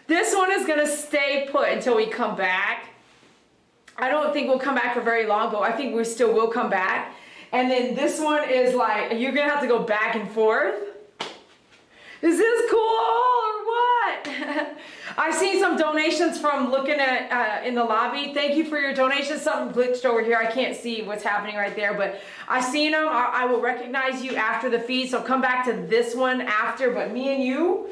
This one is gonna stay put until we come back. I don't think we'll come back for very long, but I think we still will come back. And then this one is like, you're gonna have to go back and forth. Is this cool or what? I've seen some donations from looking at in the lobby. Thank you for your donations. Something glitched over here. I can't see what's happening right there, but I've seen them. I will recognize you after the feed, so come back to this one after. But me and you,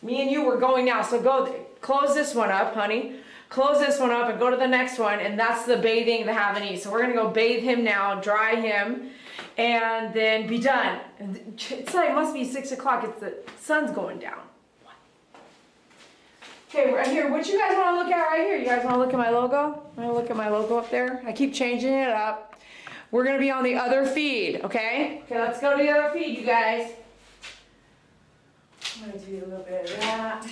we're going now. So go close this one up, honey. Close this one up and go to the next one, and that's the bathing the Havanese. So we're gonna go bathe him now, dry him, and then be done. It's like, it must be 6 o'clock. It's the sun's going down. Okay, right here, what you guys wanna look at right here? You guys wanna look at my logo? Wanna look at my logo up there? I keep changing it up. We're gonna be on the other feed, okay? Okay, let's go to the other feed, you guys. I'm gonna do a little bit of that.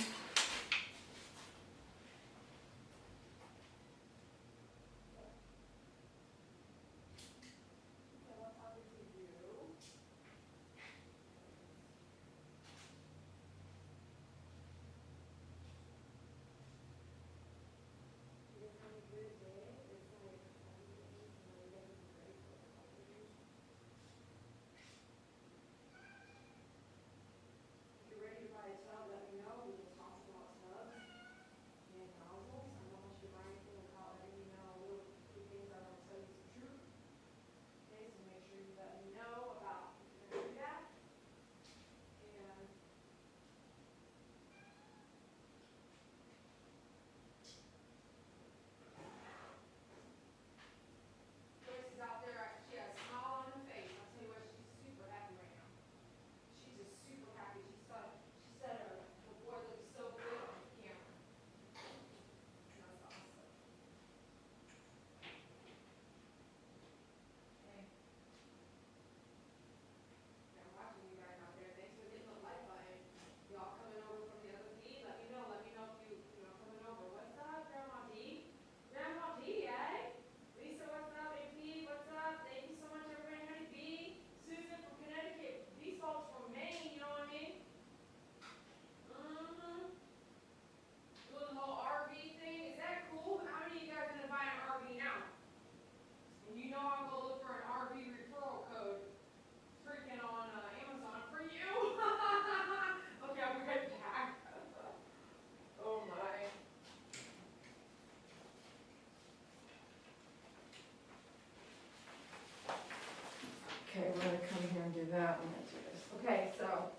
Okay, we're gonna come here and do that. We're gonna do this. Okay, so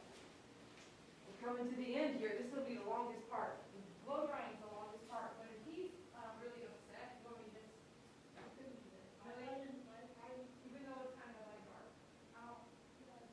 we're coming to the end here. This will be the longest part. Blow drying is the longest part, but if he's really upset, you want me to just finish this? Really? Even though it's kind of like dark. Out. Okay.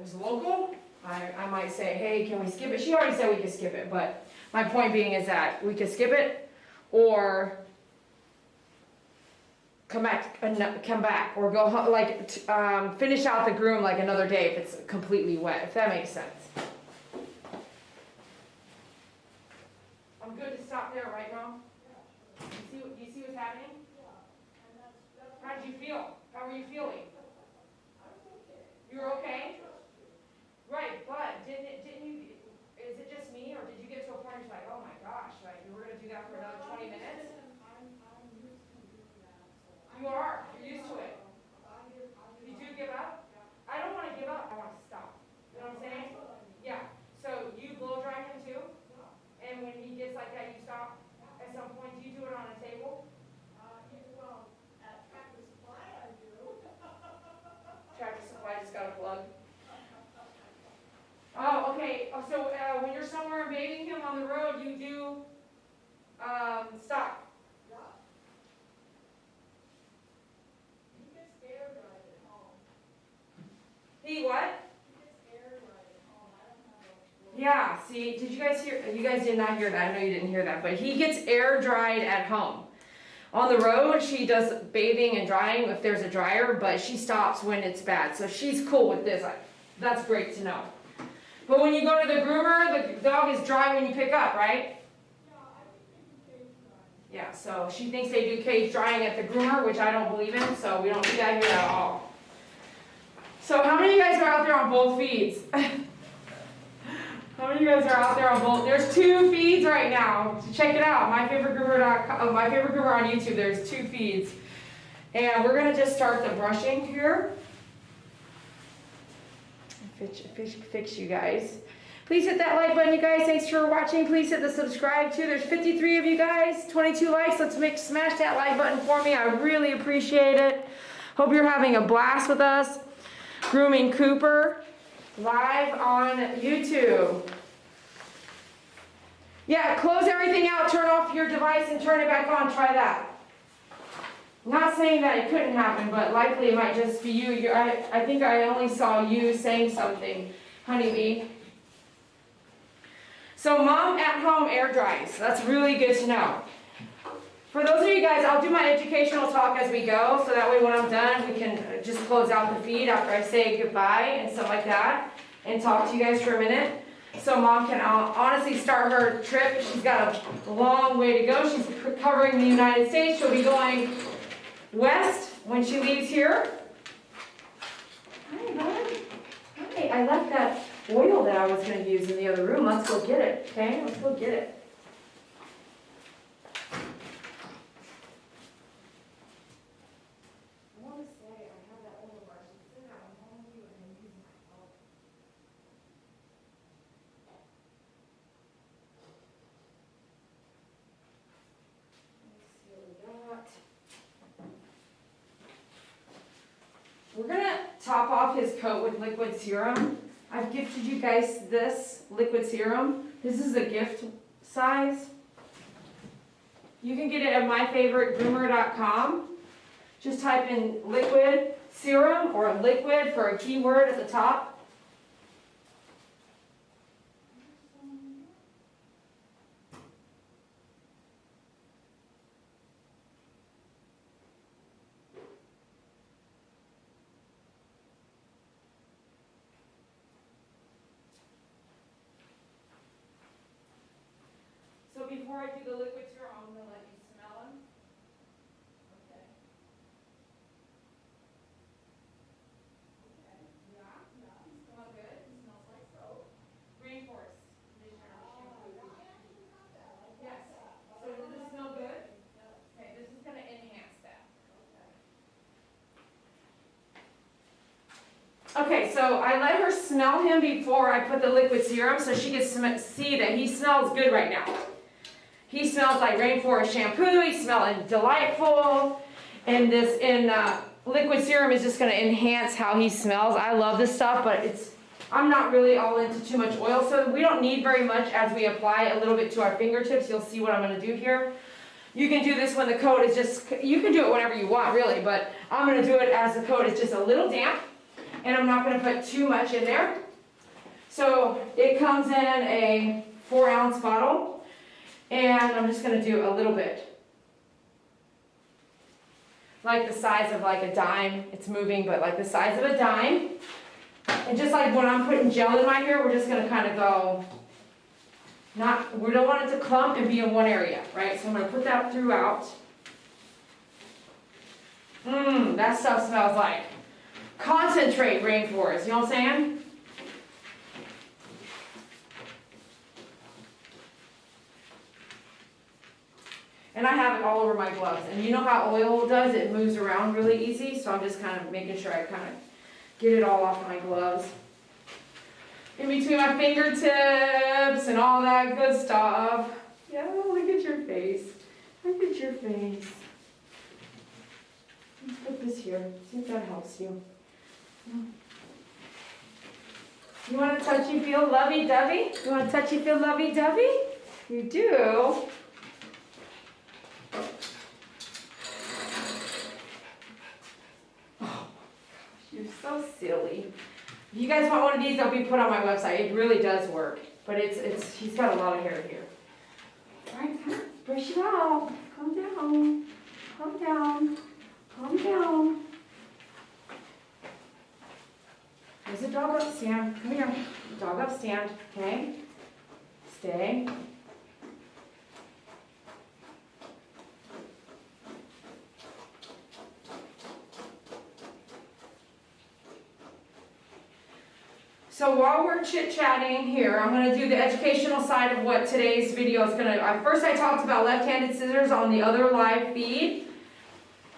was local, I might say, hey, can we skip it? She already said we could skip it, but my point being is that we could skip it or come back, or go home, like, finish out the groom like another day if it's completely wet, if that makes sense. I'm good to stop there, right, Mom? Do you see what's happening? How did you feel? How were you feeling? You were okay? Right, but didn't you, is it just me, or did you get to a point where you're like, oh my gosh, like, we're gonna do that for another 20 minutes? You are, you're used to it. You do give up? I don't wanna give up, I wanna stop. You know what I'm saying? Yeah, so you blow dry him too? And when he gets like that, you stop? At some point, do you do it on a table? Tractor Supply just got a plug. Oh, okay. Oh, so when you're somewhere and bathing him on the road, you do stop. Yeah. He gets air dried at home. He what? He gets air dried at home. I don't have a. Yeah, see, did you guys hear? You guys did not hear that. I know you didn't hear that, but he gets air dried at home. On the road, she does bathing and drying if there's a dryer, but she stops when it's bad. So she's cool with this. That's great to know. But when you go to the groomer, the dog is dry when you pick up, right? Yeah, I think they do cage drying. Yeah, so she thinks they do cage drying at the groomer, which I don't believe in, so we don't do that here at all. So how many of you guys are out there on both feeds? How many of you guys are out there on both? There's 2 feeds right now. So check it out. MyFavoriteGroomer.com, My Favorite Groomer on YouTube. There's 2 feeds. And we're going to just start the brushing here. Fix you guys. Please hit that like button, you guys. Thanks for watching. Please hit the subscribe too. There's 53 of you guys, 22 likes. Let's smash that like button for me. I really appreciate it. Hope you're having a blast with us. Grooming Cooper. Live on YouTube. Yeah, close everything out, turn off your device and turn it back on. Try that. Not saying that it couldn't happen, but likely it might just be you. I think I only saw you saying something, honeybee. So Mom at home air dries. That's really good to know. For those of you guys, I'll do my educational talk as we go, so that way when I'm done, we can just close out the feed after I say goodbye and stuff like that, and talk to you guys for a minute. So Mom can honestly start her trip. She's got a long way to go. She's covering the United States. She'll be going west when she leaves here. Hi, bud. Hi, I left that oil that I was going to use in the other room. Let's go get it, okay? Let's go get it. We're gonna top off his coat with liquid serum. I've gifted you guys this liquid serum. This is a gift size. You can get it at myfavoritegroomer.com. Just type in liquid serum or liquid for a keyword at the top. So before I do the liquid serum, I'm going to let you smell them. Okay. Okay. Yeah? Yeah. Smell good? It smells like soap. Rainforest conditioner shampoo. Yes. So does this smell good? Okay, this is going to enhance that. Okay, so I let her smell him before I put the liquid serum so she can see that he smells good right now. He smells like rainforest shampoo. He's smelling delightful. And this liquid serum is just going to enhance how he smells. I love this stuff, but I'm not really all into too much oil, so we don't need very much as we apply a little bit to our fingertips. You'll see what I'm going to do here. You can do this when the coat is just, you can do it whenever you want really, but I'm going to do it as the coat is just a little damp. and I'm not gonna put too much in there. So it comes in a 4-ounce bottle, and I'm just gonna do a little bit. Like the size of like a dime. It's moving, but like the size of a dime. And just like when I'm putting gel in my hair, we're just gonna kind of go, we don't want it to clump and be in one area, right? So I'm gonna put that throughout. That stuff smells like concentrate rainforest, you know what I'm saying? And I have it all over my gloves. And you know how oil does? It moves around really easy. So I'm just kind of making sure I kind of get it all off my gloves. In between my fingertips and all that good stuff. Yeah, look at your face. Look at your face. Let's put this here. See if that helps you. You want to touchy feel lovey-dovey? You want to touchy feel lovey-dovey? You do. You're so silly. If you guys want one of these, they'll be put on my website. It really does work. But he's got a lot of hair here. All right, brush it out. Calm down. Calm down. Calm down. There's a dog up, stand. Come here. Dog up, stand. Okay? Stay. So while we're chit-chatting here, I'm going to do the educational side of what today's video is going to... First I talked about left-handed scissors on the other live feed.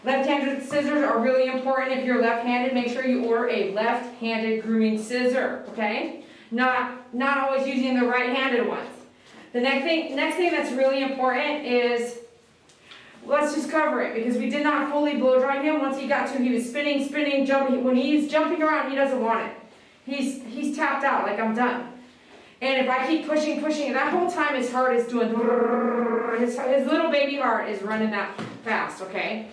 Left-handed scissors are really important. If you're left-handed, make sure you order a left-handed grooming scissor, okay? Not always using the right-handed ones. The next thing that's really important is... Let's just cover it, because we did not fully blow dry him. Once he got to, he was spinning, jumping. When he's jumping around, he doesn't want it. He's tapped out, like I'm done. And if I keep pushing, that whole time his heart is doing, his little baby heart is running that fast, okay?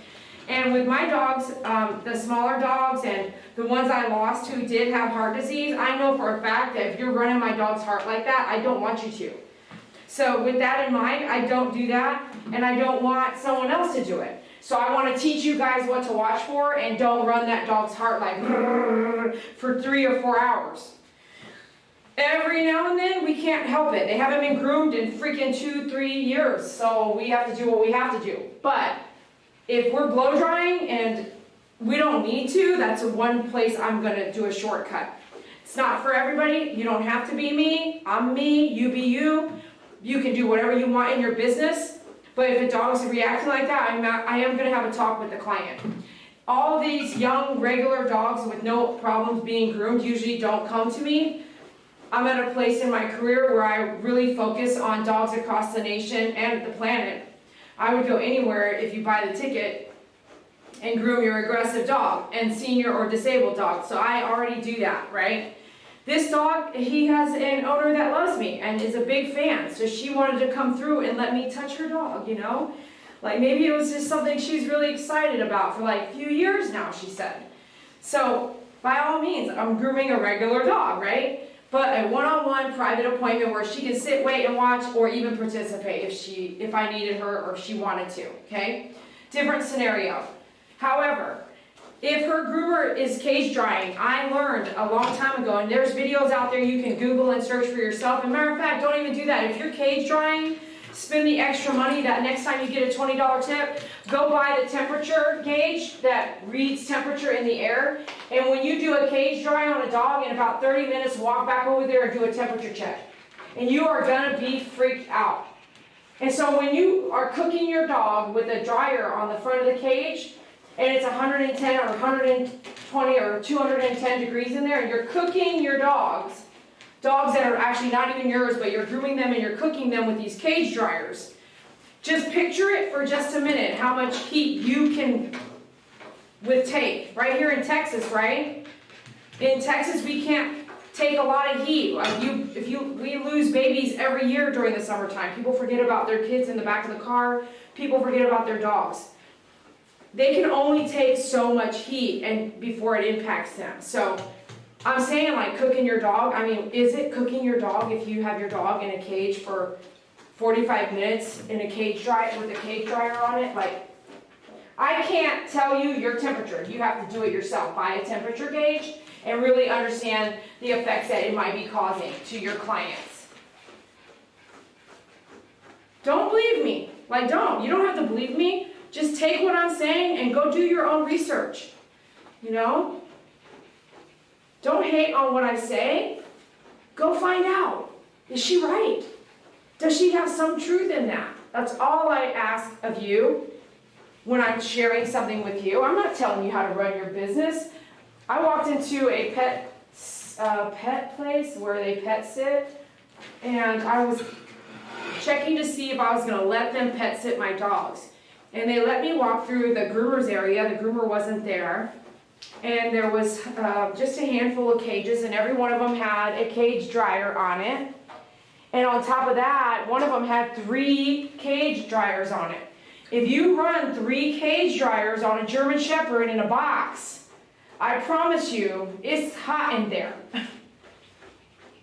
And with my dogs, the smaller dogs and the ones I lost who did have heart disease, I know for a fact that if you're running my dog's heart like that, I don't want you to. So with that in mind, I don't do that, and I don't want someone else to do it. So I want to teach you guys what to watch for, and don't run that dog's heart like for 3 or 4 hours. Every now and then, we can't help it. They haven't been groomed in freaking 2-3 years, so we have to do what we have to do. But if we're blow drying and we don't need to, that's one place I'm going to do a shortcut. It's not for everybody. You don't have to be me. I'm me. You be you. You can do whatever you want in your business. But if a dog's reacting like that, I am going to have a talk with the client. All these young, regular dogs with no problems being groomed usually don't come to me. I'm at a place in my career where I really focus on dogs across the nation and the planet. I would go anywhere if you buy the ticket and groom your aggressive dog and senior or disabled dog. So I already do that, right? This dog, he has an owner that loves me and is a big fan. So she wanted to come through and let me touch her dog, you know? Like maybe it was just something she's really excited about for like a few years now, she said. So by all means, I'm grooming a regular dog, right? But a one-on-one private appointment where she can sit, wait, and watch, or even participate if I needed her or she wanted to, okay? Different scenario. However, if her groomer is cage drying, I learned a long time ago, and there's videos out there you can Google and search for yourself. As a matter of fact, don't even do that. If you're cage drying, spend the extra money that next time you get a $20 tip, go buy the temperature gauge that reads temperature in the air. And when you do a cage dry on a dog, in about 30 minutes, walk back over there and do a temperature check. And you are gonna be freaked out. And so when you are cooking your dog with a dryer on the front of the cage, and it's 110 or 120 or 210 degrees in there, and you're cooking your dogs that are actually not even yours, but you're grooming them and you're cooking them with these cage dryers. Just picture it for just a minute, how much heat you can take. Right here in Texas, right? In Texas, we can't take a lot of heat. We lose babies every year during the summertime. People forget about their kids in the back of the car. People forget about their dogs. They can only take so much heat before it impacts them. So I'm saying like cooking your dog. I mean, is it cooking your dog if you have your dog in a cage for 45 minutes in a cage dryer with a cage dryer on it? Like, I can't tell you your temperature. You have to do it yourself. Buy a temperature gauge and really understand the effects that it might be causing to your clients. Don't believe me. Like, don't. You don't have to believe me. Just take what I'm saying and go do your own research. You know? Don't hate on what I say. Go find out. Is she right? Does she have some truth in that? That's all I ask of you when I'm sharing something with you. I'm not telling you how to run your business. I walked into a pet place where they pet sit, and I was checking to see if I was going to let them pet sit my dogs. And they let me walk through the groomer's area. The groomer wasn't there. And there was just a handful of cages, and every one of them had a cage dryer on it. And on top of that, one of them had 3 cage dryers on it. If you run 3 cage dryers on a German Shepherd in a box, I promise you, it's hot in there.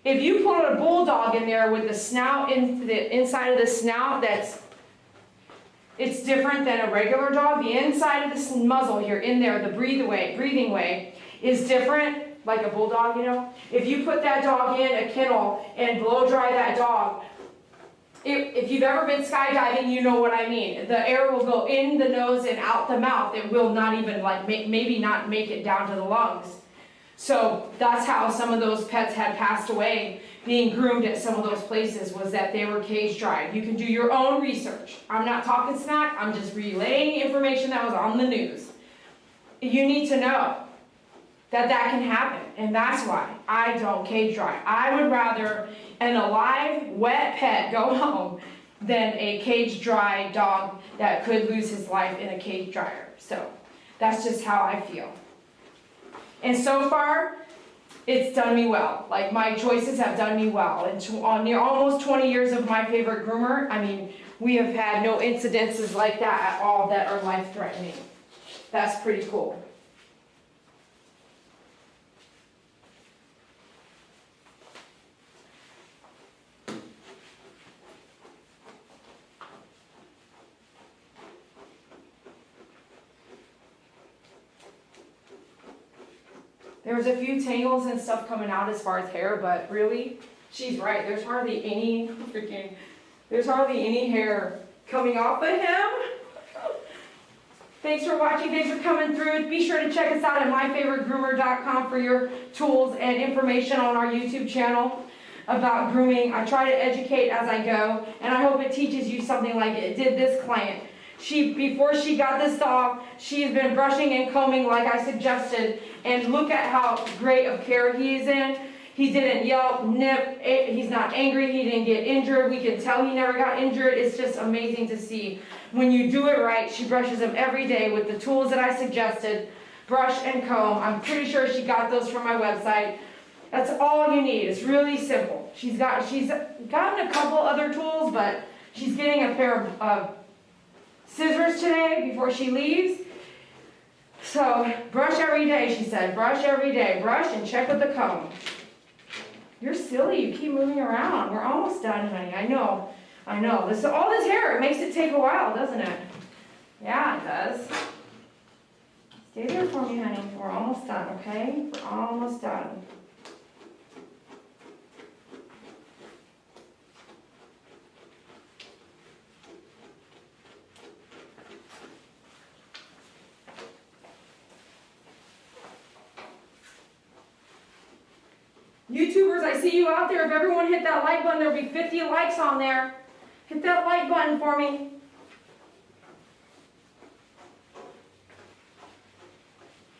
If you put a bulldog in there with the snout in the inside of the snout, it's different than a regular dog. The inside of the muzzle here, in there, the breathing way, is different, like a bulldog, you know. If you put that dog in a kennel and blow dry that dog, if you've ever been skydiving, you know what I mean. The air will go in the nose and out the mouth. It will not even, like, maybe not make it down to the lungs. So that's how some of those pets had passed away being groomed at some of those places, was that they were cage dried. You can do your own research. I'm not talking smack. I'm just relaying information that was on the news. You need to know that can happen, and that's why I don't cage dry. I would rather an alive, wet pet go home than a cage dry dog that could lose his life in a cage dryer. So that's just how I feel. And so far, it's done me well. Like, my choices have done me well. And on near almost 20 years of my favorite groomer, I mean, we have had no incidences like that at all that are life-threatening. That's pretty cool. There was a few tangles and stuff coming out as far as hair, but really, she's right. There's hardly any hair coming off of him. Thanks for watching. Thanks for coming through. Be sure to check us out at myfavoritegroomer.com for your tools and information on our YouTube channel about grooming. I try to educate as I go, and I hope it teaches you something like it did this client. Before she got this dog, she's been brushing and combing like I suggested, and look at how great of care he's in. He didn't yelp, nip, he's not angry, he didn't get injured. We can tell he never got injured. It's just amazing to see. When you do it right, she brushes him every day with the tools that I suggested, brush and comb. I'm pretty sure she got those from my website. That's all you need. It's really simple. She's gotten a couple other tools, but she's getting a pair of scissors today before she leaves. So, brush every day, she said. Brush every day. Brush and check with the comb. You're silly. You keep moving around. We're almost done, honey. I know. All this hair, it makes it take a while, doesn't it? Yeah, it does. Stay there for me, honey. We're almost done, okay? We're almost done. YouTubers, I see you out there. If everyone hit that like button, there'll be 50 likes on there. Hit that like button for me.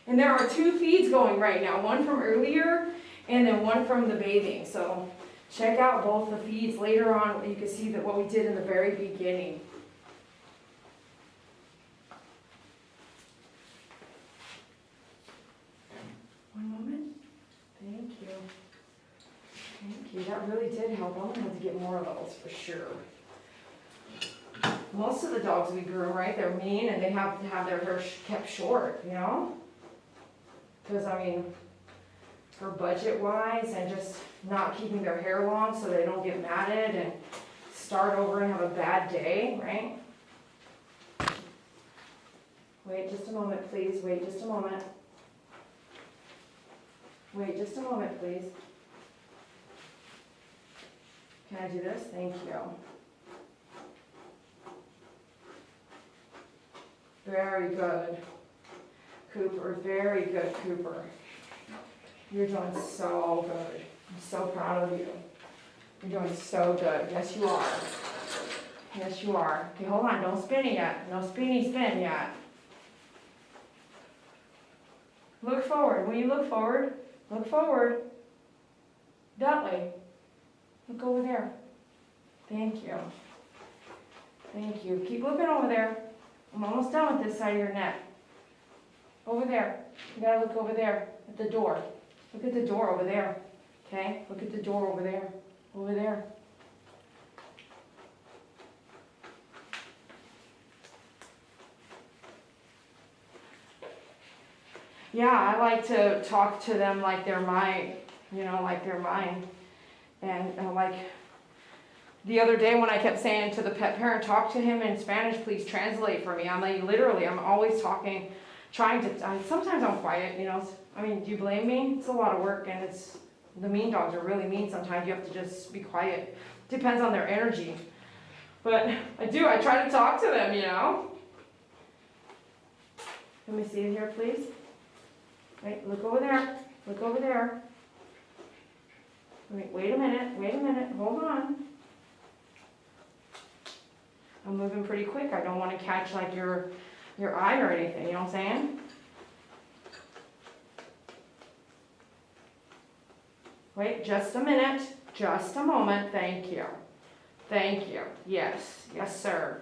And there are 2 feeds going right now. One from earlier and then one from the bathing. So check out both the feeds later on. You can see what we did in the very beginning. One moment. Thank you. Thank you. That really did help. I'm going to have to get more of those for sure. Most of the dogs we groom, right, they're mean and they have to have their hair kept short, you know? Because, I mean, for budget wise and just not keeping their hair long so they don't get matted and start over and have a bad day, right? Wait just a moment, please. Wait just a moment. Wait just a moment, please. Can I do this? Thank you. Very good, Cooper. Very good, Cooper. You're doing so good. I'm so proud of you. You're doing so good. Yes, you are. Yes, you are. Okay, hold on. Don't spin it yet. No spinny spin yet. Look forward. When you look forward, look forward. That way. Look over there. Thank you. Thank you. Keep looking over there. I'm almost done with this side of your neck. Over there. You gotta look over there at the door. Look at the door over there. Okay? Look at the door over there. Over there. Yeah, I like to talk to them like they're mine, you know, like they're mine. And like the other day when I kept saying to the pet parent, talk to him in Spanish, please translate for me. I'm like, literally, I'm always talking, sometimes I'm quiet, you know. I mean, do you blame me? It's a lot of work, and the mean dogs are really mean sometimes. You have to just be quiet. Depends on their energy. But I try to talk to them, you know. Let me see it here, please. Wait, look over there. Look over there. Wait a minute. Hold on. I'm moving pretty quick. I don't want to catch like your eye or anything, you know what I'm saying? Wait, just a minute. Just a moment. Thank you. Thank you. Yes. Yes, sir.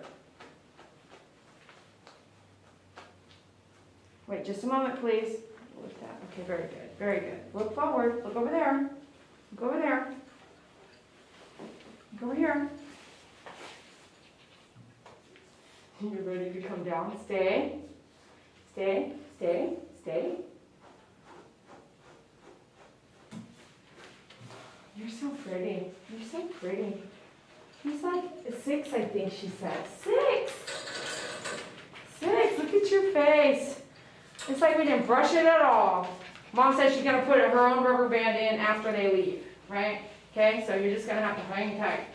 Wait, just a moment, please. Look at that. Okay, very good. Very good. Look forward. Look over there. Look over there. Look over here. You're ready to come down. Stay. Stay. Stay. Stay. You're so pretty. You're so pretty. He's like 6, I think she said. 6! 6. Look at your face. It's like we didn't brush it at all. Mom said she's going to put her own rubber band in after they leave, right? Okay, so you're just going to have to hang tight.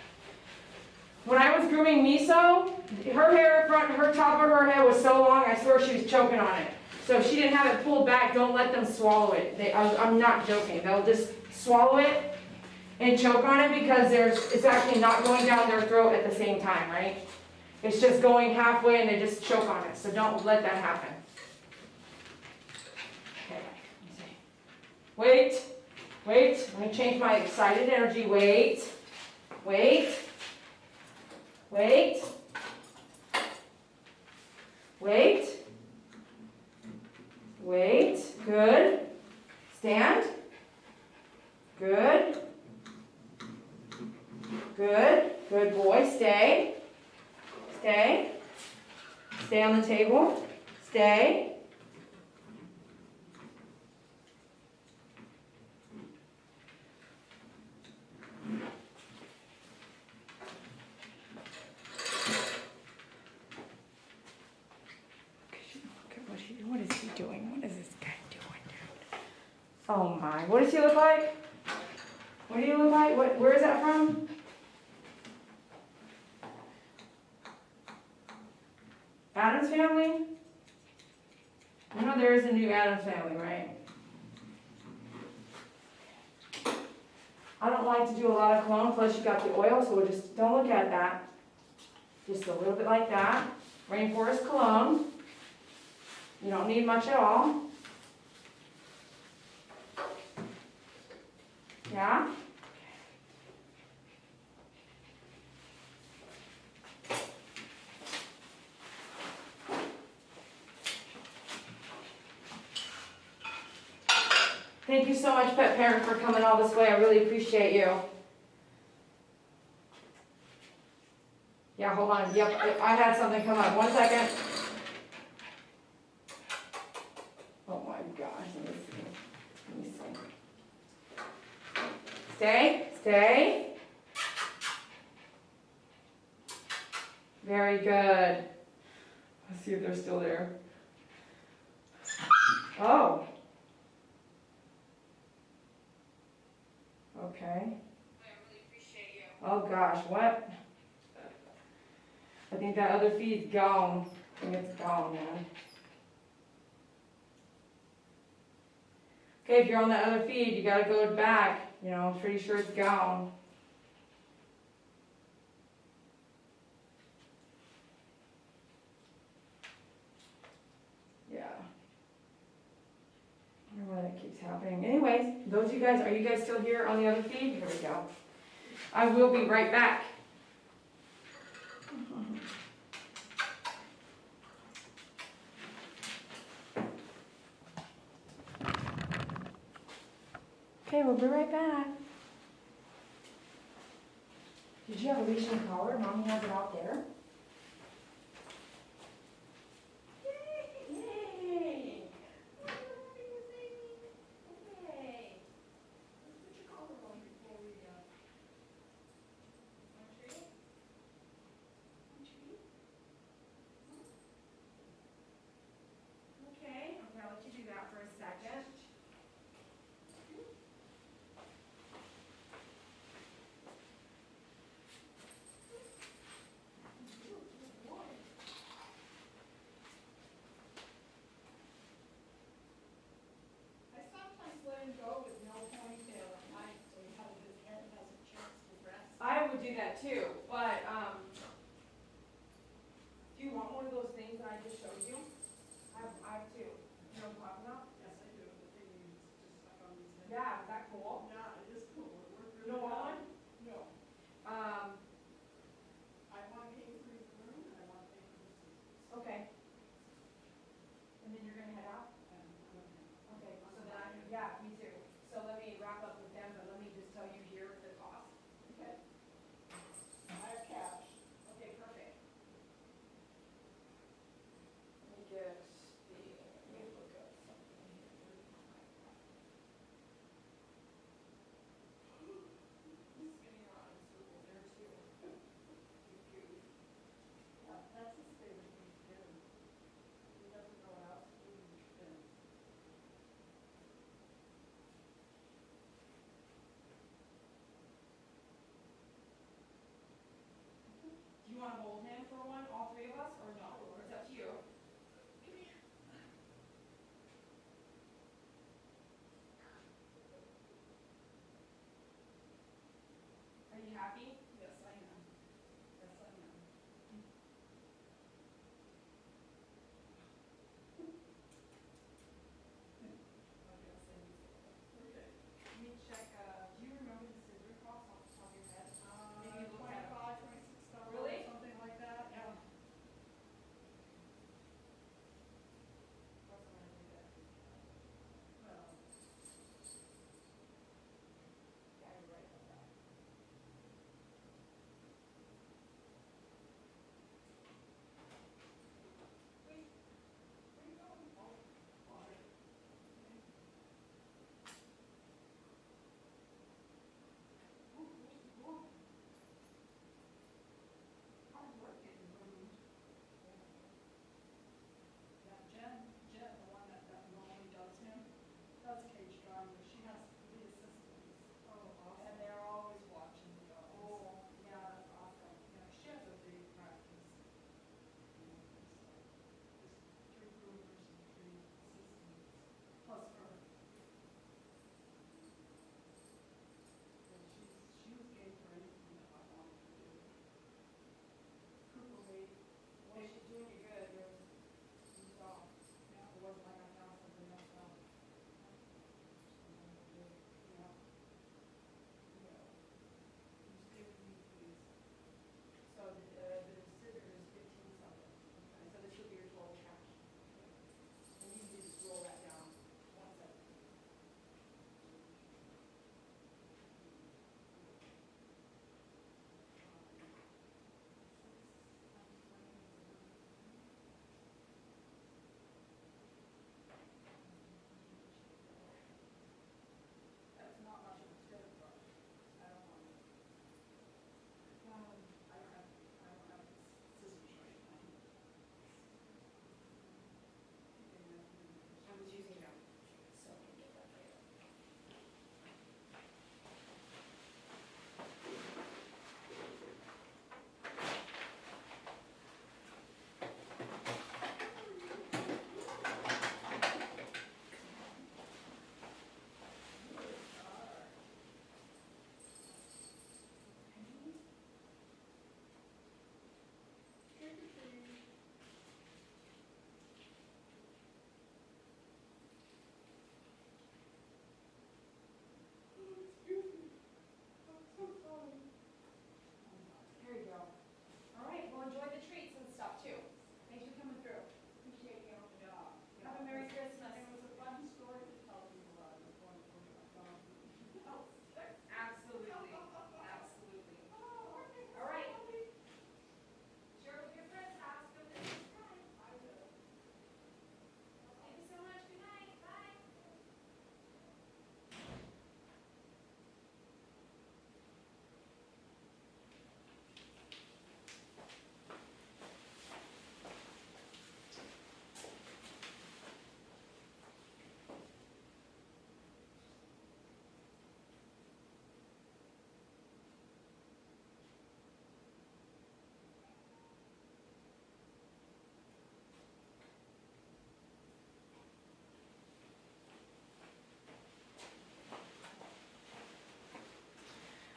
When I was grooming Miso, her hair, her top of her head was so long, I swear she was choking on it. So if she didn't have it pulled back, don't let them swallow it. I'm not joking. They'll just swallow it and choke on it because it's actually not going down their throat at the same time, right? It's just going halfway and they just choke on it. So don't let that happen. Okay, let me see. Wait. Let me change my excited energy. Wait. Good. Stand. Good. Good boy. Stay. Stay on the table. Stay. What is he doing? What is this guy doing? Oh my, what does he look like? What do you look like? Where is that from? Addams Family? You know there is a new Addams Family, right? I don't like to do a lot of cologne, plus you got the oil, so we'll just don't look at that. Just a little bit like that. Rainforest cologne. You don't need much at all. Yeah? Thank you so much, pet parent, for coming all this way. I really appreciate you. Yeah, hold on. Yep, I had something come up. 1 second. Oh my gosh, let me see. Stay, stay. Very good. Let's see if they're still there. Oh. Okay. I really appreciate you. Oh gosh, what? I think that other feed's gone. I think it's gone, man. Okay, if you're on that other feed, you gotta go back. You know, I'm pretty sure it's gone. Yeah. I don't know why that keeps happening. Anyways, those of you guys, are you guys still here on the other feed? Here we go. I will be right back. Okay, we'll be right back. Did you have a leash and collar? Mommy has it out there. Yay! Okay, I'll let you do that for a second. I sometimes let him go with no ponytail at night, so his hair has a chance to rest. I would do that too, but do you want one of those things that I just showed you? I have two. You know what I'm talking about? Yes, I do, the thing is just stuck on his head. Yeah, is that cool? Yeah, it is cool, it worked You really don't well. want one? No, Um, I want Favorite Groomer, and I want Favorite Scissors. okay. And then you're gonna head out? Okay, so then yeah, me too. So let me wrap up with them, but let me just tell you here the cost. Okay. I have cash.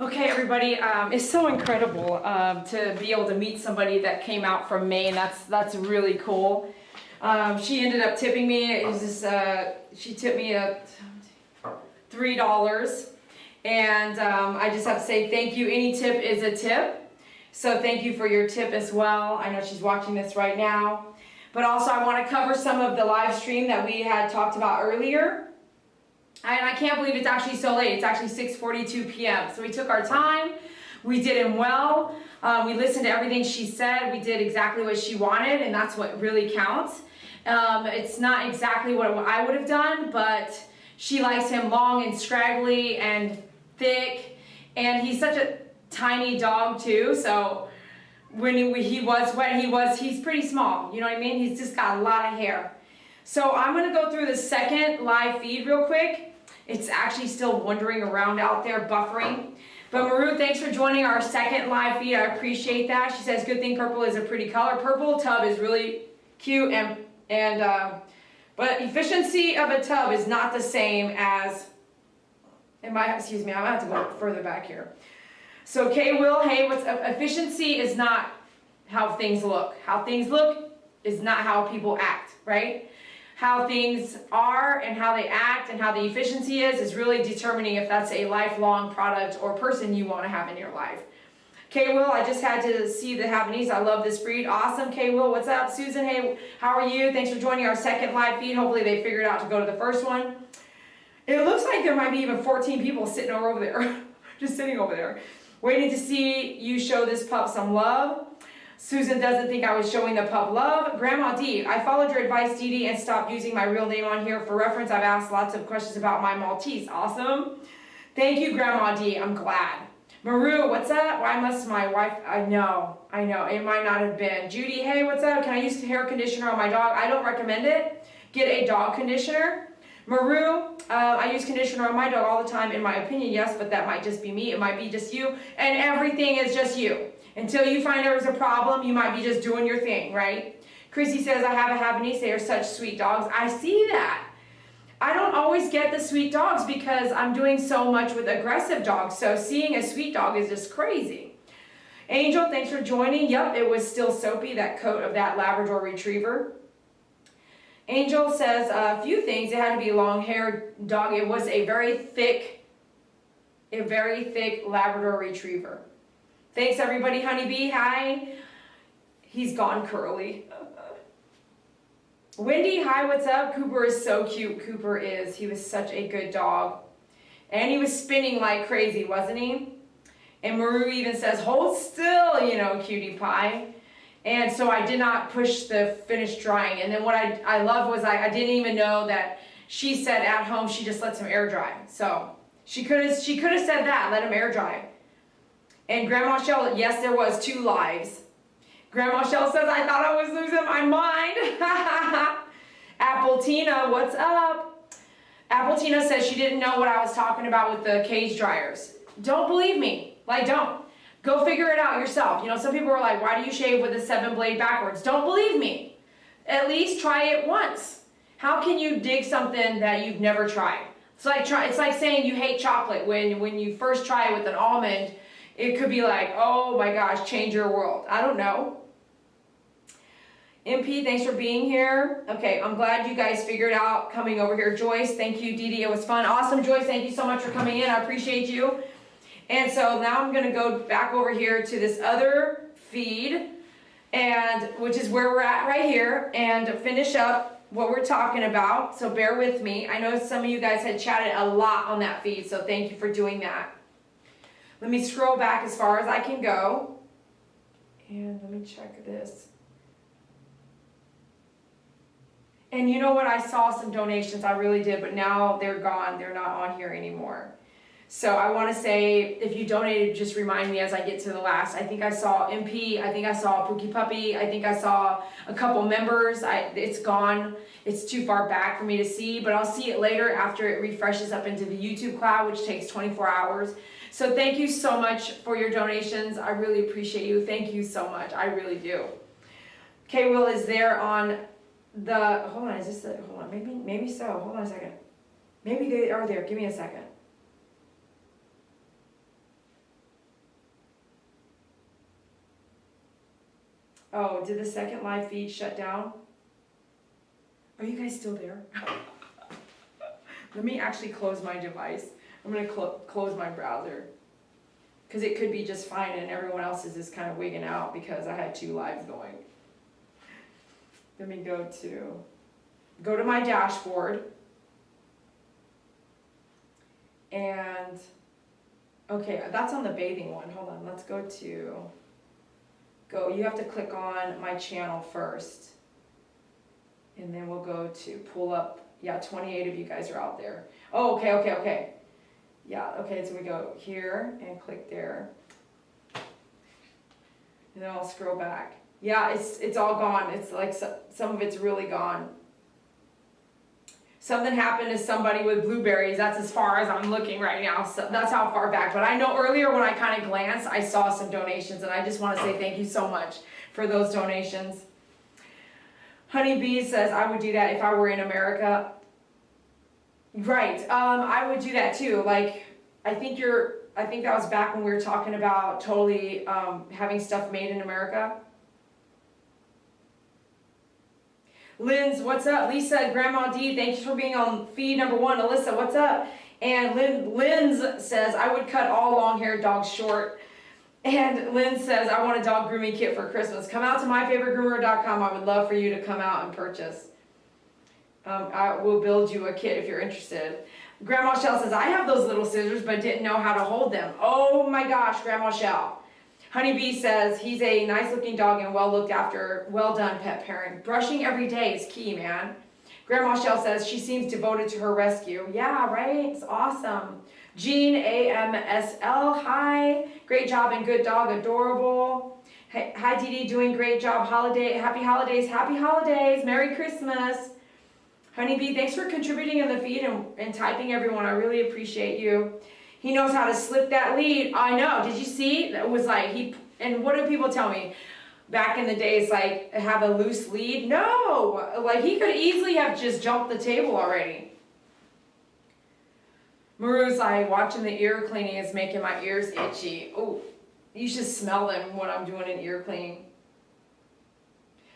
Okay, everybody, it's so incredible to be able to meet somebody that came out from Maine. That's really cool. She ended up tipping me. It was just, she tipped me $3, and I just have to say thank you. Any tip is a tip, so thank you for your tip as well. I know she's watching this right now, but also I want to cover some of the live stream that we had talked about earlier. And I can't believe it's actually so late. It's actually 6:42 p.m. So we took our time. We did him well. We listened to everything she said. We did exactly what she wanted, and that's what really counts. It's not exactly what I would have done, but she likes him long and scraggly and thick, and he's such a tiny dog too. So when he was wet, he's pretty small. You know what I mean? He's just got a lot of hair. So I'm gonna go through the second live feed real quick. It's actually still wandering around out there, buffering. But Maru, thanks for joining our second live feed. I appreciate that. She says, good thing purple is a pretty color. Purple tub is really cute, but efficiency of a tub is not the same as, excuse me, I'm gonna have to go further back here. So Kay Will, hey, efficiency is not how things look. How things look is not how people act, right? How things are and how they act and how the efficiency is really determining if that's a lifelong product or person you want to have in your life. Kay Will, I just had to see the Havanese. I love this breed. Awesome. Kay Will, what's up? Susan, hey, how are you? Thanks for joining our second live feed. Hopefully they figured out to go to the first one. It looks like there might be even 14 people sitting over there, just sitting over there, waiting to see you show this pup some love. Susan doesn't think I was showing the pup love. Grandma D, I followed your advice, Dee Dee, and stopped using my real name on here. For reference, I've asked lots of questions about my Maltese. Awesome. Thank you, Grandma D. I'm glad. Maru, what's up? Why must my wife? I know. It might not have been. Judy, hey, what's up? Can I use hair conditioner on my dog? I don't recommend it. Get a dog conditioner. Maru, I use conditioner on my dog all the time. In my opinion, yes, but that might just be me. It might be just you. And everything is just you. Until you find there is a problem, you might be just doing your thing, right? Chrissy says, I have a Havanese. They are such sweet dogs. I see that. I don't always get the sweet dogs because I'm doing so much with aggressive dogs. So seeing a sweet dog is just crazy. Angel, thanks for joining. Yep, it was still soapy, that coat of that Labrador Retriever. Angel says a few things. It had to be a long-haired dog. It was a very thick Labrador Retriever. Thanks, everybody. Honeybee, hi. He's gone curly. Wendy, hi, what's up? Cooper is so cute. Cooper is. He was such a good dog. And he was spinning like crazy, wasn't he? And Maru even says, hold still, you know, cutie pie. And so I did not push the finished drying. And then what I loved was I didn't even know that she said at home she just lets him air dry. So she could have said that, let him air dry. And Grandma Shell, yes, there was 2 lives. Grandma Shell says, I thought I was losing my mind. Apple Tina, what's up? Apple Tina says she didn't know what I was talking about with the cage dryers. Don't believe me. Like, don't. Go figure it out yourself. You know, some people are like, why do you shave with a 7-blade backwards? Don't believe me. At least try it once. How can you dig something that you've never tried? It's like saying you hate chocolate when you first try it with an almond. It could be like, oh my gosh, change your world. I don't know. MP, thanks for being here. Okay, I'm glad you guys figured out coming over here. Joyce, thank you. Dee Dee, it was fun. Awesome, Joyce, thank you so much for coming in. I appreciate you. And so now I'm gonna go back over here to this other feed, which is where we're at right here, and finish up what we're talking about. So bear with me. I know some of you guys had chatted a lot on that feed, so thank you for doing that. Let me scroll back as far as I can go. And let me check this. And you know what? I saw some donations. I really did, but now they're gone. They're not on here anymore. So I want to say, if you donated, just remind me as I get to the last. I think I saw MP. I think I saw Pookie Puppy. I think I saw a couple members. It's gone. It's too far back for me to see, but I'll see it later after it refreshes up into the YouTube cloud, which takes 24 hours. So thank you so much for your donations. I really appreciate you. Thank you so much. I really do. K Will is there on the, hold on, is this the, hold on, maybe so. Hold on a second. Maybe they are there. Give me a second. Oh, did the second live feed shut down? Are you guys still there? Let me actually close my device. I'm gonna close my browser. Because it could be just fine and everyone else is just kind of wigging out because I had 2 lives going. Let me go to my dashboard. And, okay, that's on the bathing one. Hold on, let's go, you have to click on my channel first. And then we'll go to pull up, yeah, 28 of you guys are out there. Oh, okay. Yeah, okay, so we go here and click there. And then I'll scroll back. Yeah, it's all gone. It's like some of it's really gone. Something happened to somebody with blueberries. That's as far as I'm looking right now. So that's how far back. But I know earlier when I kind of glanced, I saw some donations. And I just want to say thank you so much for those donations. Honeybee says, I would do that if I were in America. Right, I would do that too. Like, I think that was back when we were talking about totally having stuff made in America. Lynn's, what's up? Lisa, Grandma D, thanks for being on feed number 1. Alyssa, what's up? And Lynn's says, I would cut all long-haired dogs short. And Lynn says, I want a dog grooming kit for Christmas. Come out to myfavoritegroomer.com. I would love for you to come out and purchase. I will build you a kit if you're interested. Grandma Shell says, I have those little scissors but didn't know how to hold them. Oh my gosh, Grandma Shell. Honeybee says, he's a nice looking dog and well looked after. Well done, pet parent. Brushing every day is key, man. Grandma Shell says, she seems devoted to her rescue. Yeah, right? It's awesome. Jean AMSL, hi. Great job and good dog, adorable. Hey, hi Dee Dee, doing great job. Happy holidays, Merry Christmas. Honeybee, thanks for contributing in the feed and typing, everyone. I really appreciate you. He knows how to slip that lead. I know. Did you see? That was like, and what do people tell me? Back in the days, like, have a loose lead? No! Like, he could easily have just jumped the table already. Maru's like, watching the ear cleaning is making my ears itchy. Oh, you should smell them when I'm doing an ear cleaning.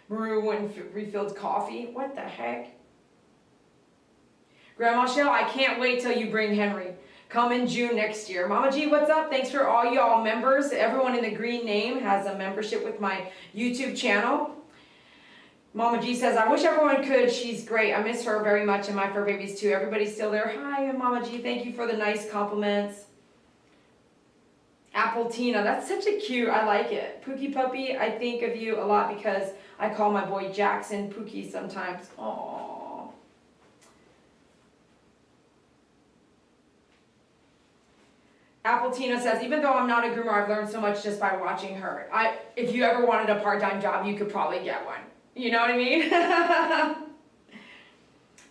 Maru went and refilled coffee. What the heck? Grandma Shell, I can't wait till you bring Henry. Come in June next year. Mama G, what's up? Thanks for all y'all members. Everyone in the green name has a membership with my YouTube channel. Mama G says, I wish everyone could. She's great. I miss her very much and my fur babies too. Everybody's still there. Hi, Mama G. Thank you for the nice compliments. Apple Tina, that's such a cute. I like it. Pookie Puppy, I think of you a lot because I call my boy Jackson Pookie sometimes. Aww. Apple Tina says, even though I'm not a groomer, I've learned so much just by watching her. If you ever wanted a part-time job, you could probably get one. You know what I mean?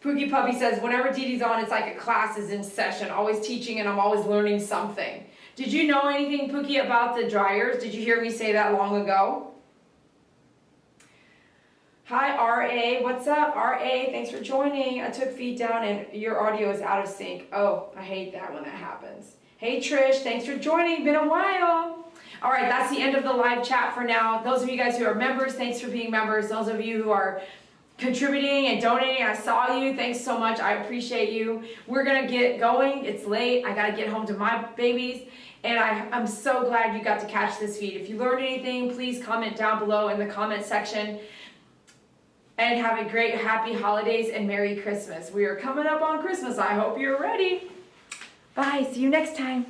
Pookie Puppy says, whenever Dee Dee's on, it's like a class is in session, always teaching and I'm always learning something. Did you know anything, Pookie, about the dryers? Did you hear me say that long ago? Hi, R.A. What's up, R.A.? Thanks for joining. I took feet down and your audio is out of sync. Oh, I hate that when that happens. Hey Trish, thanks for joining, been a while. All right, that's the end of the live chat for now. Those of you guys who are members, thanks for being members. Those of you who are contributing and donating, I saw you, thanks so much, I appreciate you. We're gonna get going, it's late, I gotta get home to my babies, and I'm so glad you got to catch this feed. If you learned anything, please comment down below in the comment section. And have a great, happy holidays and Merry Christmas. We are coming up on Christmas, I hope you're ready. Bye, see you next time.